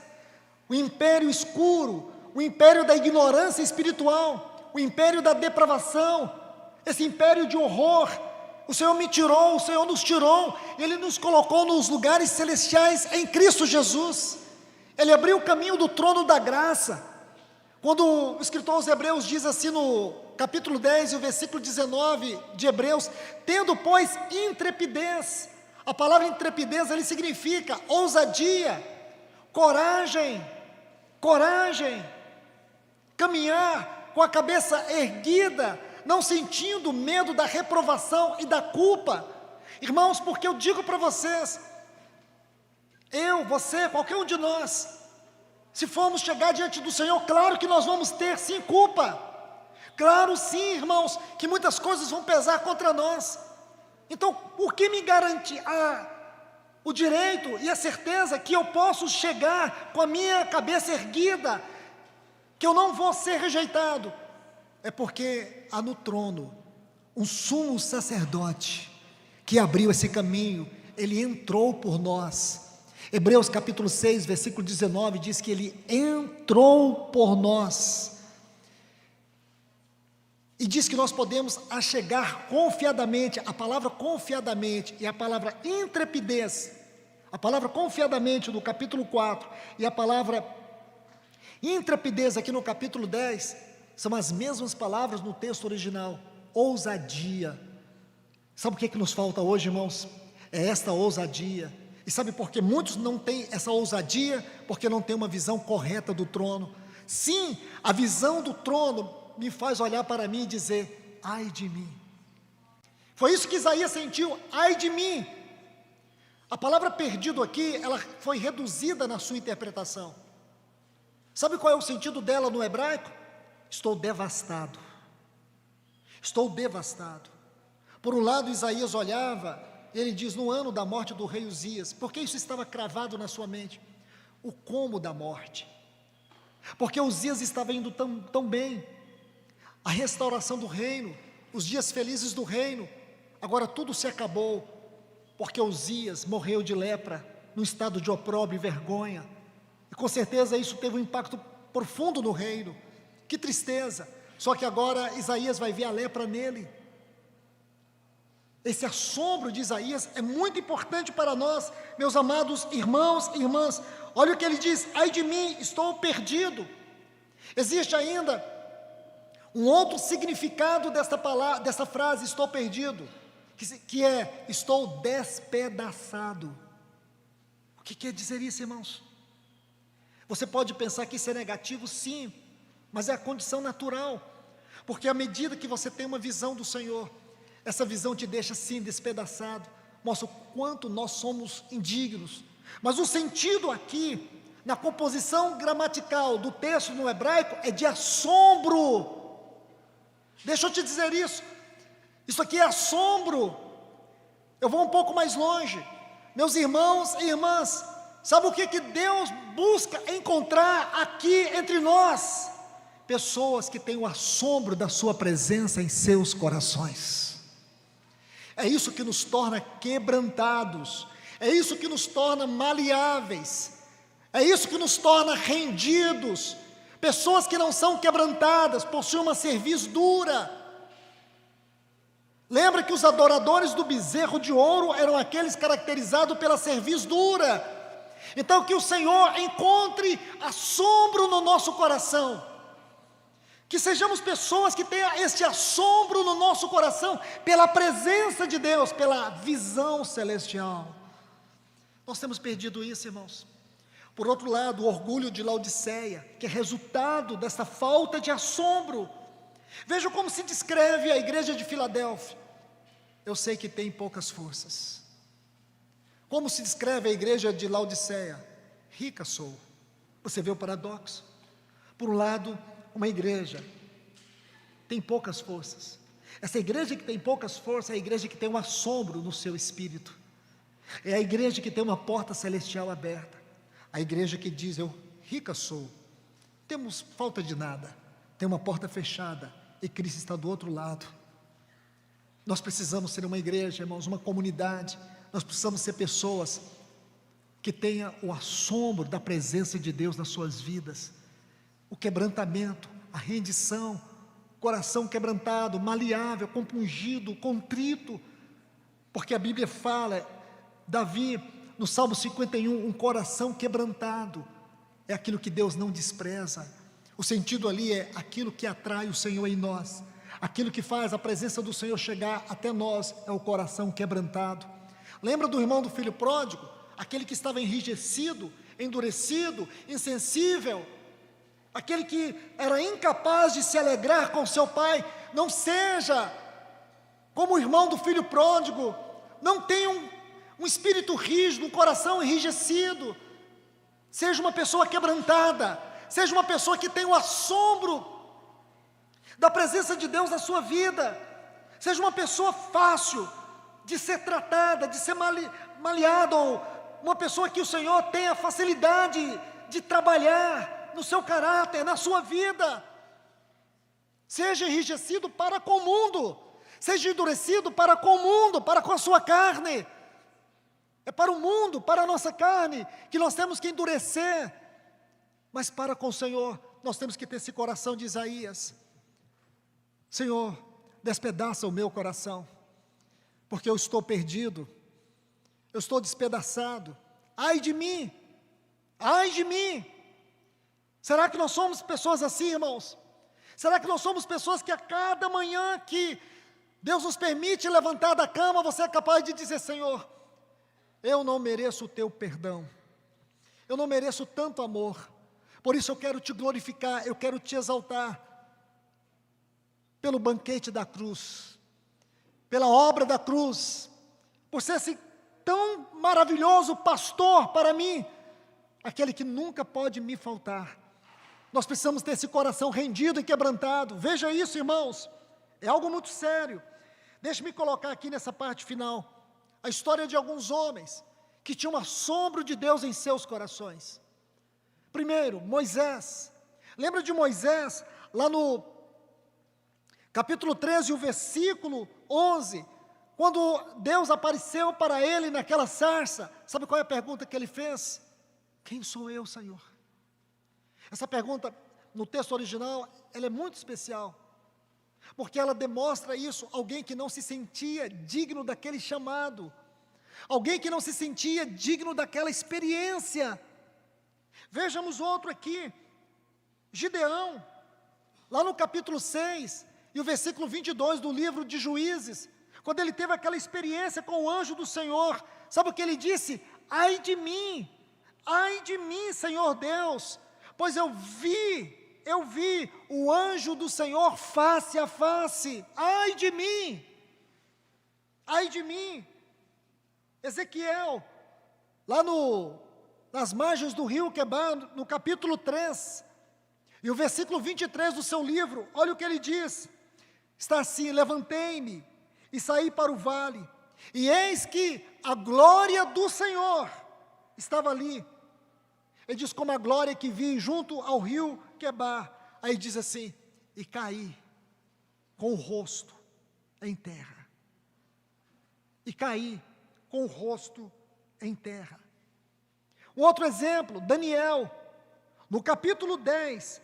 o império escuro, o império da ignorância espiritual, o império da depravação, esse império de horror. O Senhor me tirou, o Senhor nos tirou, Ele nos colocou nos lugares celestiais em Cristo Jesus. Ele abriu o caminho do trono da graça. Quando o escritor aos Hebreus diz assim no capítulo 10 e o versículo 19 de Hebreus: tendo, pois, intrepidez. A palavra intrepidez ali significa ousadia, coragem, caminhar com a cabeça erguida, não sentindo medo da reprovação e da culpa. Irmãos, porque eu digo para vocês, eu, você, qualquer um de nós, se formos chegar diante do Senhor, claro que nós vamos ter sim culpa, claro sim, irmãos, que muitas coisas vão pesar contra nós. Então, o que me garante o direito e a certeza que eu posso chegar com a minha cabeça erguida, que eu não vou ser rejeitado? É porque há no trono um sumo sacerdote que abriu esse caminho, ele entrou por nós. Hebreus capítulo 6, versículo 19, diz que ele entrou por nós. E diz que nós podemos achegar confiadamente. A palavra confiadamente e a palavra intrepidez, a palavra confiadamente no capítulo 4 e a palavra intrepidez aqui no capítulo 10, são as mesmas palavras no texto original, ousadia. Sabe o que nos falta hoje, irmãos? É esta ousadia. E sabe por que muitos não têm essa ousadia? Porque não têm uma visão correta do trono. Sim, a visão do trono me faz olhar para mim e dizer, ai de mim. Foi isso que Isaías sentiu, ai de mim. A palavra perdido aqui, ela foi reduzida na sua interpretação. Sabe qual é o sentido dela no hebraico? Estou devastado. Estou devastado. Por um lado, Isaías olhava, ele diz, no ano da morte do rei Uzias, porque isso estava cravado na sua mente, o como da morte, porque Uzias estava indo tão bem, a restauração do reino, os dias felizes do reino, agora tudo se acabou, porque Uzias morreu de lepra, num estado de opróbrio e vergonha, e com certeza isso teve um impacto profundo no reino, que tristeza, só que agora Isaías vai ver a lepra nele. Esse assombro de Isaías é muito importante para nós, meus amados irmãos e irmãs. Olha o que ele diz, ai de mim, estou perdido. Existe ainda um outro significado dessa frase, estou perdido, que é, estou despedaçado. O que quer dizer isso, irmãos? Você pode pensar que isso é negativo, sim, mas é a condição natural, porque à medida que você tem uma visão do Senhor, essa visão te deixa sim despedaçado, mostra o quanto nós somos indignos. Mas o sentido aqui, na composição gramatical do texto no hebraico, é de assombro. Deixa eu te dizer isso aqui é assombro. Eu vou um pouco mais longe, meus irmãos e irmãs, sabe o que Deus busca encontrar aqui entre nós? Pessoas que têm o assombro da sua presença em seus corações. É isso que nos torna quebrantados, é isso que nos torna maleáveis, é isso que nos torna rendidos. Pessoas que não são quebrantadas possuem uma cerviz dura. Lembra que os adoradores do bezerro de ouro eram aqueles caracterizados pela cerviz dura. Então que o Senhor encontre assombro no nosso coração, que sejamos pessoas que tenham este assombro no nosso coração, pela presença de Deus, pela visão celestial. Nós temos perdido isso, irmãos. Por outro lado, o orgulho de Laodiceia, que é resultado dessa falta de assombro. Veja como se descreve a igreja de Filadélfia. Eu sei que tem poucas forças. Como se descreve a igreja de Laodiceia? Rica sou. Você vê o paradoxo? Por um lado, uma igreja tem poucas forças. Essa igreja que tem poucas forças é a igreja que tem um assombro no seu espírito. É a igreja que tem uma porta celestial aberta. A igreja que diz, eu rica sou, temos falta de nada, tem uma porta fechada e Cristo está do outro lado. Nós precisamos ser uma igreja, irmãos, uma comunidade. Nós precisamos ser pessoas que tenham o assombro da presença de Deus nas suas vidas, o quebrantamento, a rendição, coração quebrantado, maleável, compungido, contrito, porque a Bíblia fala, Davi, no Salmo 51, um coração quebrantado, é aquilo que Deus não despreza. O sentido ali é aquilo que atrai o Senhor em nós, aquilo que faz a presença do Senhor chegar até nós, é o coração quebrantado. Lembra do irmão do filho pródigo? Aquele que estava enrijecido, endurecido, insensível, aquele que era incapaz de se alegrar com seu pai, não seja como o irmão do filho pródigo, não tenha um espírito rígido, um coração enrijecido, seja uma pessoa quebrantada, seja uma pessoa que tem o assombro da presença de Deus na sua vida, seja uma pessoa fácil de ser tratada, de ser maleada, ou uma pessoa que o Senhor tenha facilidade de trabalhar no seu caráter, na sua vida. Seja enrijecido para com o mundo, seja endurecido para com o mundo, para com a sua carne. É para o mundo, para a nossa carne, que nós temos que endurecer, mas para com o Senhor, nós temos que ter esse coração de Isaías. Senhor, despedaça o meu coração, porque eu estou perdido, eu estou despedaçado. Ai de mim, ai de mim. Será que nós somos pessoas assim, irmãos? Será que nós somos pessoas que a cada manhã que Deus nos permite levantar da cama, você é capaz de dizer: Senhor, eu não mereço o teu perdão, eu não mereço tanto amor, por isso eu quero te glorificar, eu quero te exaltar, pelo banquete da cruz, pela obra da cruz, por ser esse tão maravilhoso pastor para mim, aquele que nunca pode me faltar. Nós precisamos ter esse coração rendido e quebrantado. Veja isso, irmãos, é algo muito sério. Deixe-me colocar aqui nessa parte final a história de alguns homens que tinham um assombro de Deus em seus corações. Primeiro, Moisés. Lembra de Moisés, lá no capítulo 13, o versículo 11, quando Deus apareceu para ele naquela sarça, sabe qual é a pergunta que ele fez? Quem sou eu, Senhor? Essa pergunta, no texto original, ela é muito especial, porque ela demonstra isso, alguém que não se sentia digno daquele chamado, alguém que não se sentia digno daquela experiência. Vejamos outro aqui, Gideão, lá no capítulo 6, e o versículo 22 do livro de Juízes, quando ele teve aquela experiência com o anjo do Senhor, sabe o que ele disse? Ai de mim, Senhor Deus, pois eu vi o anjo do Senhor face a face. Ai de mim, ai de mim. Ezequiel, lá nas margens do rio Quebar, no capítulo 3, e o versículo 23 do seu livro, olha o que ele diz, está assim: levantei-me e saí para o vale, e eis que a glória do Senhor estava ali. Ele diz: como a glória que vi junto ao rio Quebar. Aí diz assim: e caí com o rosto em terra. E caí com o rosto em terra. Um outro exemplo, Daniel, no capítulo 10,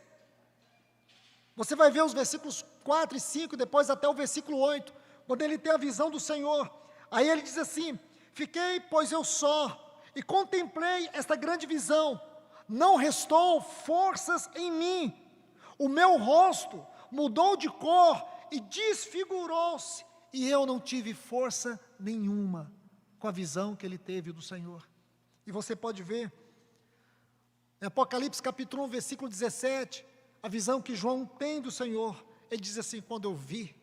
você vai ver os versículos 4 e 5, depois até o versículo 8, quando ele tem a visão do Senhor. Aí ele diz assim: fiquei, pois eu só, e contemplei esta grande visão, não restou forças em mim, o meu rosto mudou de cor e desfigurou-se, e eu não tive força nenhuma com a visão que ele teve do Senhor. E você pode ver, em Apocalipse capítulo 1, versículo 17, a visão que João tem do Senhor. Ele diz assim: quando eu vi,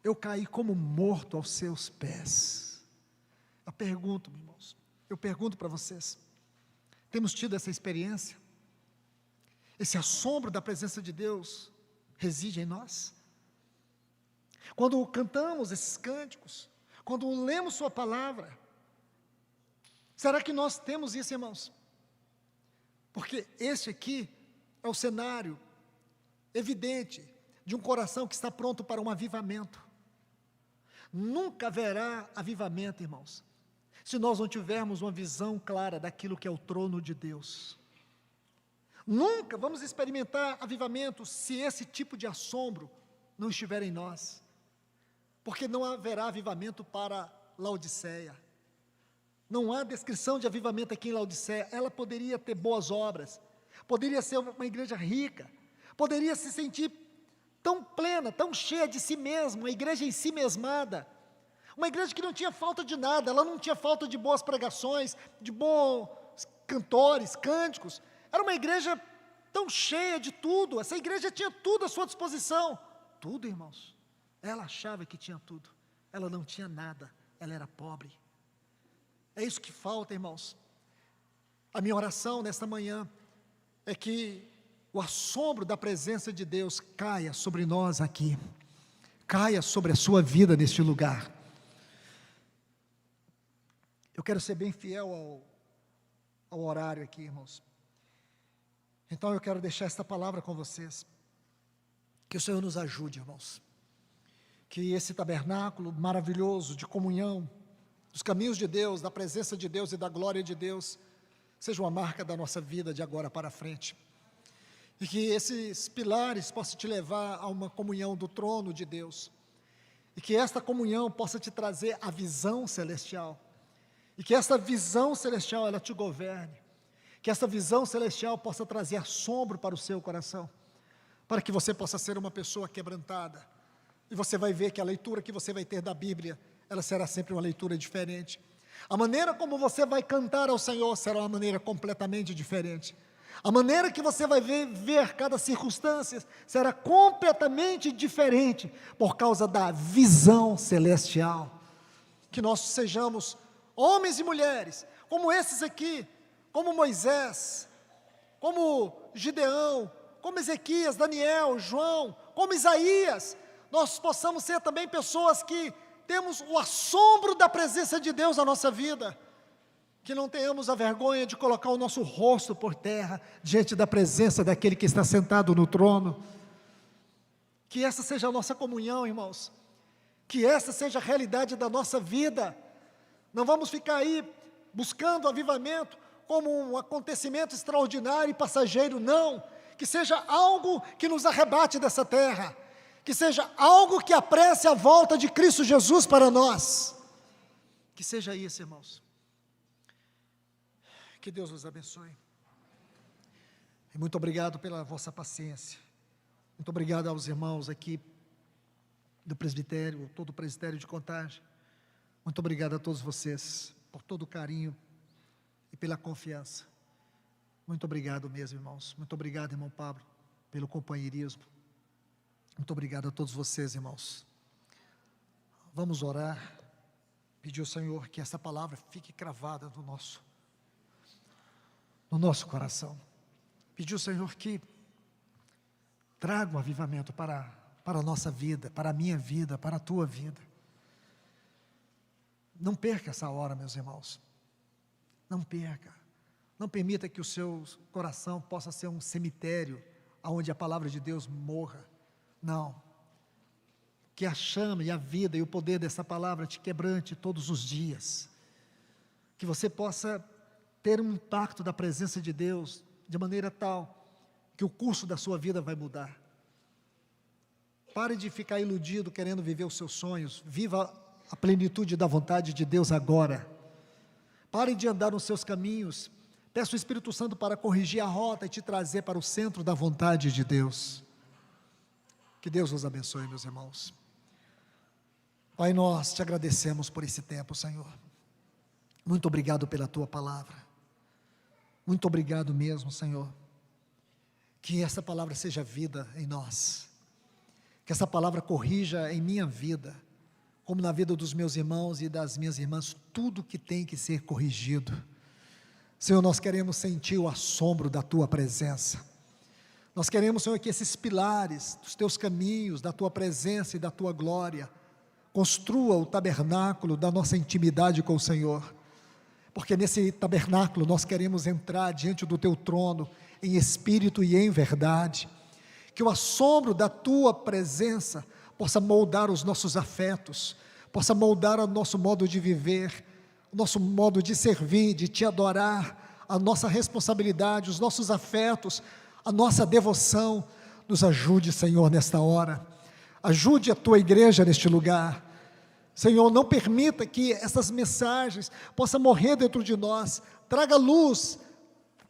eu caí como morto aos seus pés. Eu pergunto, meus irmãos, eu pergunto para vocês, temos tido essa experiência? Esse assombro da presença de Deus reside em nós? Quando cantamos esses cânticos, quando lemos sua palavra, será que nós temos isso, irmãos? Porque esse aqui é o cenário evidente de um coração que está pronto para um avivamento. Nunca haverá avivamento, irmãos, se nós não tivermos uma visão clara daquilo que é o trono de Deus. Nunca vamos experimentar avivamento se esse tipo de assombro não estiver em nós, porque não haverá avivamento para Laodiceia. Não há descrição de avivamento aqui em Laodiceia. Ela poderia ter boas obras, poderia ser uma igreja rica, poderia se sentir tão plena, tão cheia de si mesma, uma igreja em si mesmada, uma igreja que não tinha falta de nada, ela não tinha falta de boas pregações, de bons cantores, cânticos. Era uma igreja tão cheia de tudo, essa igreja tinha tudo à sua disposição, tudo, irmãos. Ela achava que tinha tudo, ela não tinha nada, ela era pobre. É isso que falta, irmãos. A minha oração nesta manhã é que o assombro da presença de Deus caia sobre nós aqui, caia sobre a sua vida neste lugar. Eu quero ser bem fiel ao horário aqui, irmãos. Então eu quero deixar esta palavra com vocês. Que o Senhor nos ajude, irmãos. Que esse tabernáculo maravilhoso de comunhão, dos caminhos de Deus, da presença de Deus e da glória de Deus, seja uma marca da nossa vida de agora para frente. E que esses pilares possam te levar a uma comunhão do trono de Deus. E que esta comunhão possa te trazer a visão celestial. E que essa visão celestial, ela te governe. Que essa visão celestial possa trazer assombro para o seu coração. Para que você possa ser uma pessoa quebrantada. E você vai ver que a leitura que você vai ter da Bíblia, ela será sempre uma leitura diferente. A maneira como você vai cantar ao Senhor será uma maneira completamente diferente. A maneira que você vai ver cada circunstância será completamente diferente por causa da visão celestial. Que nós sejamos homens e mulheres, como esses aqui, como Moisés, como Gideão, como Ezequias, Daniel, João, como Isaías, nós possamos ser também pessoas que temos o assombro da presença de Deus na nossa vida, que não tenhamos a vergonha de colocar o nosso rosto por terra, diante da presença daquele que está sentado no trono. Que essa seja a nossa comunhão, irmãos, que essa seja a realidade da nossa vida. Não vamos ficar aí buscando avivamento como um acontecimento extraordinário e passageiro, não. Que seja algo que nos arrebate dessa terra, que seja algo que apresse a volta de Cristo Jesus para nós. Que seja isso, irmãos. Que Deus nos abençoe. E muito obrigado pela vossa paciência. Muito obrigado aos irmãos aqui do presbitério, todo o presbitério de Contagem. Muito obrigado a todos vocês por todo o carinho e pela confiança. Muito obrigado mesmo, irmãos. Muito obrigado, irmão Pablo, pelo companheirismo. Muito obrigado a todos vocês, irmãos. Vamos orar, pedir ao Senhor que essa palavra fique cravada no nosso coração. Pedir ao Senhor que traga um avivamento para a nossa vida, para a minha vida, para a tua vida. Não perca essa hora, meus irmãos. Não perca. Não permita que o seu coração possa ser um cemitério onde a palavra de Deus morra. Não. Que a chama e a vida e o poder dessa palavra te quebrante todos os dias. Que você possa ter um impacto da presença de Deus de maneira tal que o curso da sua vida vai mudar. Pare de ficar iludido querendo viver os seus sonhos. Viva a plenitude da vontade de Deus agora. Pare de andar nos seus caminhos. Peça o Espírito Santo para corrigir a rota e te trazer para o centro da vontade de Deus. Que Deus nos abençoe, meus irmãos. Pai, nós te agradecemos por esse tempo, Senhor. Muito obrigado pela tua palavra. Muito obrigado mesmo, Senhor. Que essa palavra seja vida em nós. Que essa palavra corrija em minha vida, como na vida dos meus irmãos e das minhas irmãs, tudo que tem que ser corrigido. Senhor, nós queremos sentir o assombro da tua presença. Nós queremos, Senhor, que esses pilares dos teus caminhos, da tua presença e da tua glória, construa o tabernáculo da nossa intimidade com o Senhor. Porque nesse tabernáculo nós queremos entrar diante do teu trono, em espírito e em verdade. Que o assombro da tua presença possa moldar os nossos afetos, possa moldar o nosso modo de viver, o nosso modo de servir, de te adorar, a nossa responsabilidade, os nossos afetos, a nossa devoção. Nos ajude, Senhor, nesta hora. Ajude a tua igreja neste lugar. Senhor, não permita que essas mensagens possam morrer dentro de nós. Traga luz,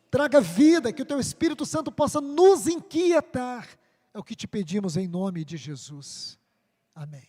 traga vida, que o teu Espírito Santo possa nos inquietar. É o que te pedimos em nome de Jesus. Amém.